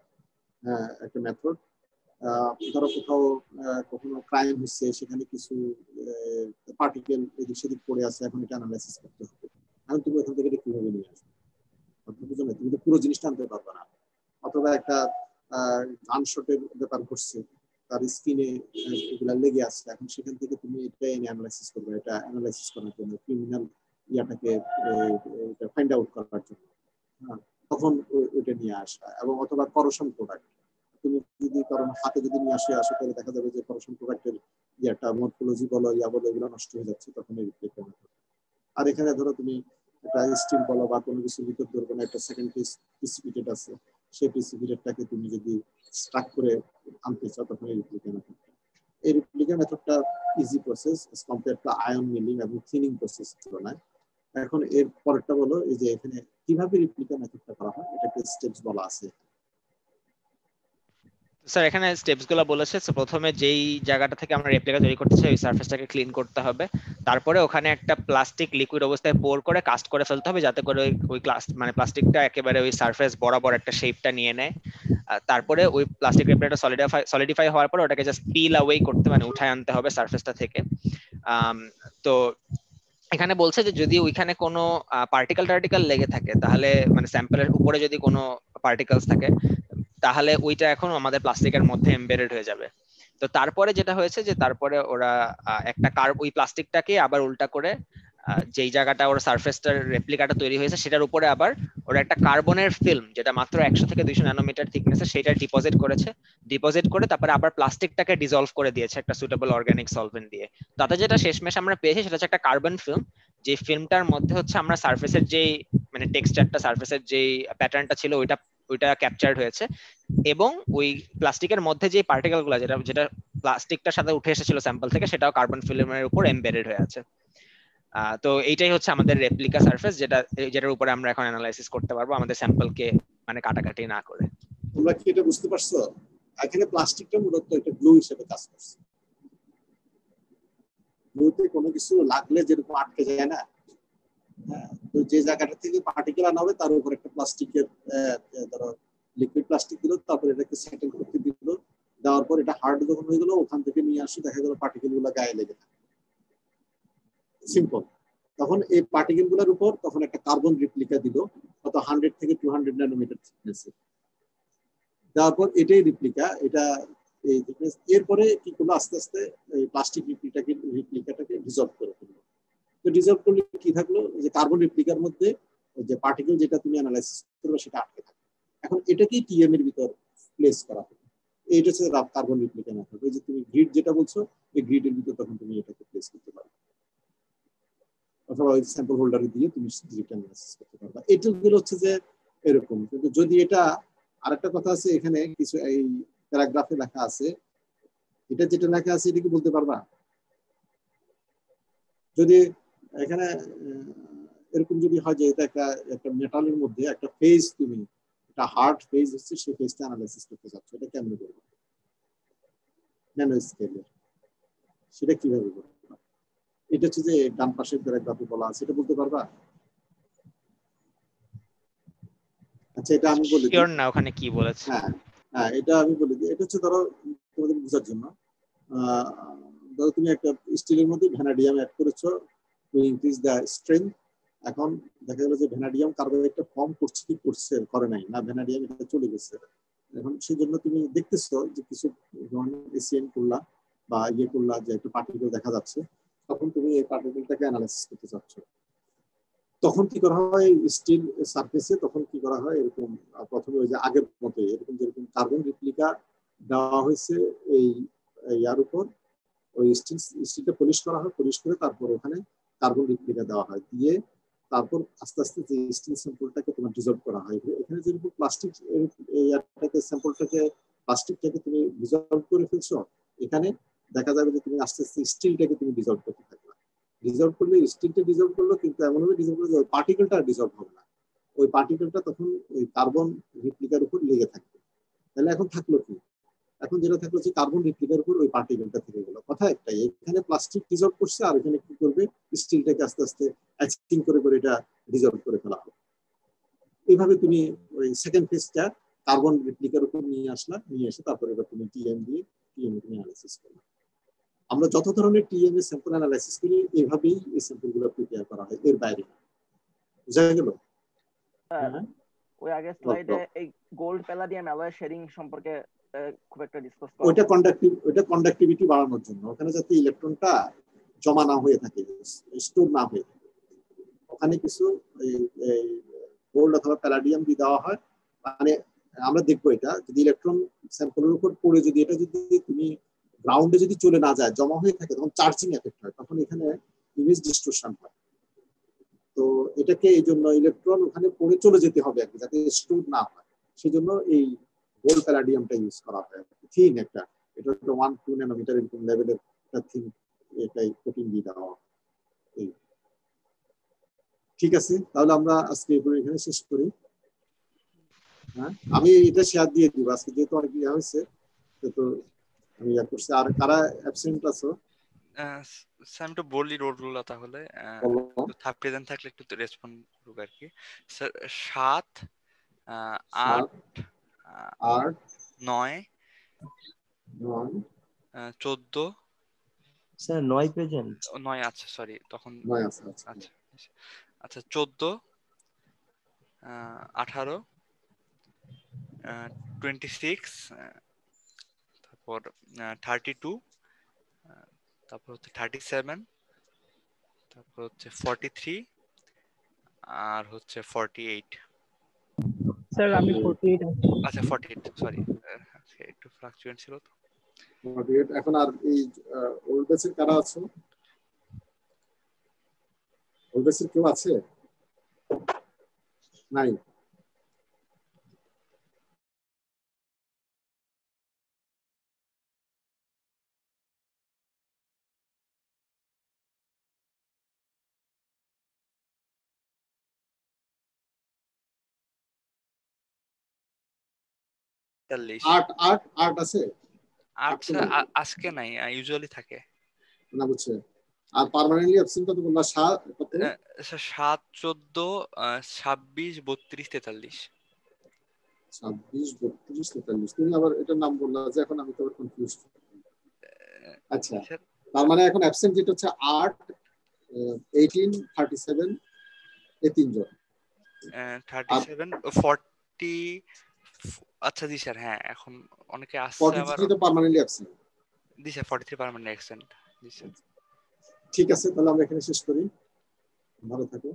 একটা মেথড। ধরো কোথাও কখনো ক্রাইম হচ্ছে, সেখানে কিছু পার্টিকেল এদিক সেদিক পড়ে আছে, এখন এটা অ্যানালাইসিস করতে হবে। এখন তুমি ওখান থেকে এটা কিভাবে নিয়ে আসবে, বুঝো না, তুমি তো পুরো জিনিসটা আনতে পারবে না। অথবা একটা গানশটের ব্যাপার ঘটছে, তার স্কিনে এগুলা লেগে আছে, এখন সেখান থেকে তুমি এটা এনে অ্যানালাইসিস করবে, এটা অ্যানালাইসিস করার জন্য, ক্রিমিনাল ইয়াটাকে ফাইন্ড আউট করার জন্য। হ্যাঁ, তখন ওইটা নিয়ে আসা। এবং অথবা করশন প্রোডাক্ট, তুমি যদি কারণ হাতে যদি নিয়ে আসে তাহলে দেখা যাবে যে করশন প্রোডাক্টের ইয়াটা মর্ফোলজি বলো ইয়া বলো এগুলো নষ্ট হয়ে যাচ্ছে, তখন এই রেপ্লিকা মেথড। আর এখানে ধরো তুমি একটা স্টিল বলো বা কোনো কিছুর ভিতর ধরো কোনো একটা সেকেন্ড পিস প্রিসিপিটেট আছে, সেই প্রিসিপিটেটটাকে তুমি যদি স্ট্রাক করে আনতে চাও তখন এই রেপ্লিকা মেথড। এই রেপ্লিকা মেথডটা easy process as compare to ion milling এবং থিনিং প্রসেস তুলনায়। এখন এর পরেরটা বলো, এই যে এখানে কিভাবে রেপ্লিকা মেথডটা করা হয়, এটাকে স্টেপস বলা আছে। স্যার এখানে স্টেপস গুলো বলেছে। প্রথমে যেই জায়গাটা থেকে আমরা রেপ্লিকা তৈরি করতে চাই ওই সারফেসটাকে ক্লিন করতে হবে, তারপরে ওখানে একটা প্লাস্টিক লিকুইড অবস্থায় পোর করে কাস্ট করে ফেলতে হবে যাতে করে ওই মানে প্লাস্টিকটা একেবারে ওই সারফেস বরাবর একটা শেপটা নিয়ে নেয়। তারপরে ওই প্লাস্টিক রেপ্লিকাটা সলিডিফাই হওয়ার পরে ওটাকে জাস্ট পিল অ্যাওয়ে করতে মানে উঠায় আনতে হবে সারফেসটা থেকে। তো এখানে বলছে যে যদি ওইখানে কোনো টার্টিকেল লেগে থাকে তাহলে মানে স্যাম্পলের উপরে যদি কোনো পার্টিকেলস থাকে তাহলে ওইটা এখন আমাদের প্লাস্টিকের মধ্যে এমবেডেড হয়ে যাবে। তো তারপরে যেটা হয়েছে যে তারপরে ওরা একটা ওই প্লাস্টিকটাকে আবার উল্টা করে যেই জায়গাটা ওর সারফেসটার রেপ্লিকাটা তৈরি হয়েছে সেটার উপরে আবার ওরা একটা কার্বনের ফিল্ম যেটা মাত্র 100 থেকে 200 ন্যানোমিটার থিকনেসে সেটা ডিপোজিট করে তারপরে আবার প্লাস্টিকটাকে ডিসলভ করে দিয়েছে একটা সুটেবল অর্গানিক সলভেন্ট দিয়ে। তাতে যেটা শেষমেশ আমরা পেয়েছি সেটা হচ্ছে একটা কার্বন ফিল্ম, যে ফিল্মটার মধ্যে হচ্ছে আমরা সারফেসের যেই মানে টেক্সচারটা, সারফেসের যেই প্যাটার্নটা ছিল ওইটা ক্যাপচার্ড হয়েছে, এবং ওই প্লাস্টিকের মধ্যে যে পার্টিকেল গুলো যেটা প্লাস্টিকটার সাথে উঠে এসেছিল স্যাম্পল থেকে সেটাও কার্বন ফিল্মের উপর এমবেডেড হয়ে আছে। তো এইটাই হচ্ছে আমাদের রেপ্লিকা সারফেস, যেটার উপরে আমরা এখন অ্যানালাইসিস করতে পারবো আমাদের স্যাম্পলকে মানে কাটাকাটি না করে। তোমরা কি এটা বুঝতে পারছো? এখানে প্লাস্টিকটা মূলত একটা গ্লু হিসেবে কাজ করছে। গ্লুতে কোনো কিছু লাগলে যেরকম আটকে যায় না, হ্যাঁ, তো যে জায়গাটা থেকে পার্টিকেল আনা হবে তার উপর একটা প্লাস্টিকের ধরো লিকুইড প্লাস্টিক দিল, তারপর এটাকে সেটেল করতে দিল, দেওয়ার পর এটা হার্ড যখন হয়ে গেল ওখান থেকে নিয়ে আসে, দেখা গেল পার্টিকেল গুলো গায়ে লেগে থাকে, সিম্পল। তখন এই পার্টিকেল গুলোর উপর তখন একটা কার্বন রিপ্লিকা দিল, কত 100 থেকে 200 ন্যানোমিটার থিকনেসে, দেওয়ার পর এটাই রিপ্লিকা, এটা এই থিকনেস। এরপরে কি করলো, আস্তে আস্তে এই প্লাস্টিক রিপ্লিকাটাকে ডিসলভ করে ফেললো। তো ডিসলভ করলে কি থাকলো, যে কার্বন রিপ্লিকার মধ্যে যে পার্টিকেল যেটা তুমি অ্যানালাইসিস করবে সেটা আটকে থাকে। এখন এটাকেই টিএম এর ভিতর প্লেস করা হবে, এইটা হচ্ছে কার্বন রিপ্লিকা মেথড। ওই যে তুমি গ্রিড যেটা বলছো, এই গ্রিডের ভিতর তখন তুমি এটাকে প্লেস করতে পারবে, অথবা ওই স্যাম্পল হোল্ডারে দিয়ে তুমি গ্রিড অ্যানালাইসিস করতে পারবে। এইগুলো হচ্ছে যে এরকম। কিন্তু যদি এটা, আরেকটা কথা আছে এখানে কিছু এই প্যারাগ্রাফে লেখা আছে, এটা যেটা লেখা আছে এটা কি বলতে পারবা? যদি এখানে এরকম যদি হয় যে এটা একটা মেটালের মধ্যে একটা ফেজ, তুমি একটা হার্ড ফেজ হচ্ছে, সেই ফেজটা অ্যানালাইসিস করতে চাচ্ছ, এটা কেমনে করবে? ন্যানো স্কেলে সেটা কিভাবে করবে? এটা হচ্ছে যে ডান পাশের প্যারাগ্রাফে বলা আছে, এটা বলতে পারবা? আচ্ছা, এটা আমি বলি শিওর না ওখানে কি বলেছে। হ্যাঁ হ্যাঁ, এটা আমি বলি দিই। এটা হচ্ছে ধরো তোমাদের বোঝার জন্য, ধরো তুমি একটা স্টিলের মধ্যে ভ্যানাডিয়াম অ্যাড করেছো টু ইনক্রিজ দ্য স্ট্রেংথ। এখন দেখা গেল যে ভ্যানাডিয়াম কার্বনেটটা ফর্ম করছে কি করে নাই, না ভ্যানাডিয়াম এটা চলে গেছে। এখন সেই জন্য তুমি দেখতেছো যে কিছু এসিএন করলা বা ইয়ে করলা, যে একটা পার্টিকেল দেখা যাচ্ছে, তখন তুমি এই পার্টিকেলটাকে অ্যানালাইসিস করতে চাচ্ছ। তখন কি করা হয় স্টিল সারফেসে, তখন কি করা হয় এরকম, প্রথমে ওই যে আগের মতো এরকম যেরকম কার্বন রিপ্লিকা দেওয়া হয়েছে এই ইয়ার উপর, ওই স্টিলটা পলিশ করা হয়, পলিশ করে তারপর ওখানে কার্বন রিপ্লিকা দেওয়া হয়, দিয়ে তারপর আস্তে আস্তে যে স্টিল স্যাম্পলটাকে তোমার ডিসলভ করা হয়। এখানে যেরকম প্লাস্টিক স্যাম্পলটাকে প্লাস্টিকটাকে তুমি ডিসলভ করে ফেলছো, এখানে দেখা যাবে যে তুমি আস্তে আস্তে স্টিলটাকে তুমি ডিসলভ করতে থাকবে। ডিসলভ করলে স্টিলটা ডিসলভ করলো, কিন্তু এমনভাবে ডিসলভ করলো যে ওই পার্টিকেলটা ডিসলভ হবে না, ওই পার্টিকেলটা তখন ওই কার্বন রিপ্লিকার উপর লেগে থাকবে। তাহলে এখন থাকলো কি, এখন যেটা থাকলো যে কার্বন রিপ্লিকার উপর ওই পার্টিকেলটা থেকে গেল। কথা একটাই, এখানে প্লাস্টিক ডিসলভ করছে, আর এখানে কি করবে, স্টিলটাকে আস্তে আস্তে অ্যাচিং করে করে এটা ডিসলভ করে ফেলা হবে। এইভাবে তুমি ওই সেকেন্ড ফেজটা কার্বন রিপ্লিকার উপর নিয়ে আসলা, নিয়ে এসে তারপরে এবার তুমি টিএম দিয়ে টিএম তুমি অ্যানালাইসিস করলা। আমরা যত ধরনের টিএম এর স্যাম্পল অ্যানালাইসিস করি এইভাবেই এই স্যাম্পলগুলো প্রিপেয়ার করা হয়, এর বাইরে বুঝা গেল? ওই আগের স্লাইডে এই গোল্ড প্যালাডিয়াম অ্যালয় শেডিং সম্পর্কে খুব একটা ডিসকাস করা, ওইটা কন্ডাক্টিভিটি বাড়ানোর জন্য, ওখানে যাতে ইলেকট্রনটা জমা না হয়ে থাকে, স্টোর না হয়ে থাকে, ওখানে কিছু গোল্ড অথবা প্যালাডিয়াম দিয়ে দেওয়া হয়। মানে আমরা দেখবো এটা যদি ইলেকট্রন স্যাম্পলের উপর পড়ে, যদি এটা যদি তুমি গ্রাউন্ডে যদি চলে না যায়, জমা হয়ে থাকে, তখন চার্জিং এফেক্ট হয়, তখন এখানে ইমেজ ডিস্টরশন হয়। তো এটাকে এই জন্য ইলেকট্রন ওখানে পড়ে চলে যেতে হবে আর কি, যাতে স্টোর না হয়, সেই জন্য এই গোল্ড প্যালাডিয়ামটা ইউজ করা হয়। থিন একটা, এটা 1-2 ন্যানোমিটার এরকম লেভেলের একটা থিন, এটাই কোটিং দিয়ে দেওয়া হয়। ঠিক আছে, তাহলে আমরা আজকে এখানে শেষ করি। হ্যাঁ, আমি এটা শেয়ার দিয়ে দিব আজকে, যেহেতু অনেক ইয়ে হয়েছে, তো আমি ইয়া করছি। আর কারা অ্যাবসেন্ট আছো? স্যার একটু বললি রোলগুলো, তাহলে প্রেজেন্ট থাকলে একটু রেসপন্ড করুক আর কি। স্যার 7, 8, 9, 14। স্যার 9 প্রেজেন্ট, 9 আছে, সরি, তখন 9 আছে। আচ্ছা 14, 18, 26, তারপর 32, তারপর হচ্ছে 37, তারপর হচ্ছে 43 আর হচ্ছে 48। স্যার আমি 48 আছি। আচ্ছা 48 সরি, একটু ফ্লাকচুয়েন্ট ছিল তো। 48 এখন আর এই ওল্ড ব্যাচের কারা আছে? ওল্ড ব্যাচের কেউ আছে? নাই। আট আছে? আচ্ছা আজকে নাই, ইউজুয়ালি থাকে না বুঝছে। আর পার্মানেন্টলি অ্যাবসেন্ট কত বললা? 7 14 26 32 43। 26 32 43। তুমি আবার এটার নাম বললা যে, এখন আমি তো কনফিউজ। আচ্ছা, তার মানে এখন অ্যাবসেন্ট যেটা হচ্ছে 8 18 37 এই তিনজন। 37 40। আচ্ছা জি স্যার, হ্যাঁ এখন অনেকে আসছে আবার। 43 তো পার্মানেন্টলি অ্যাবসেন্ট। জি স্যার 43 পার্মানেন্ট অ্যাবসেন্ট। জি স্যার ঠিক আছে, তাহলে আমরা এখানে শেষ করি। ভালো থাকো।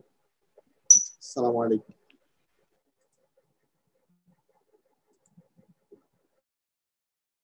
আসসালামু আলাইকুম।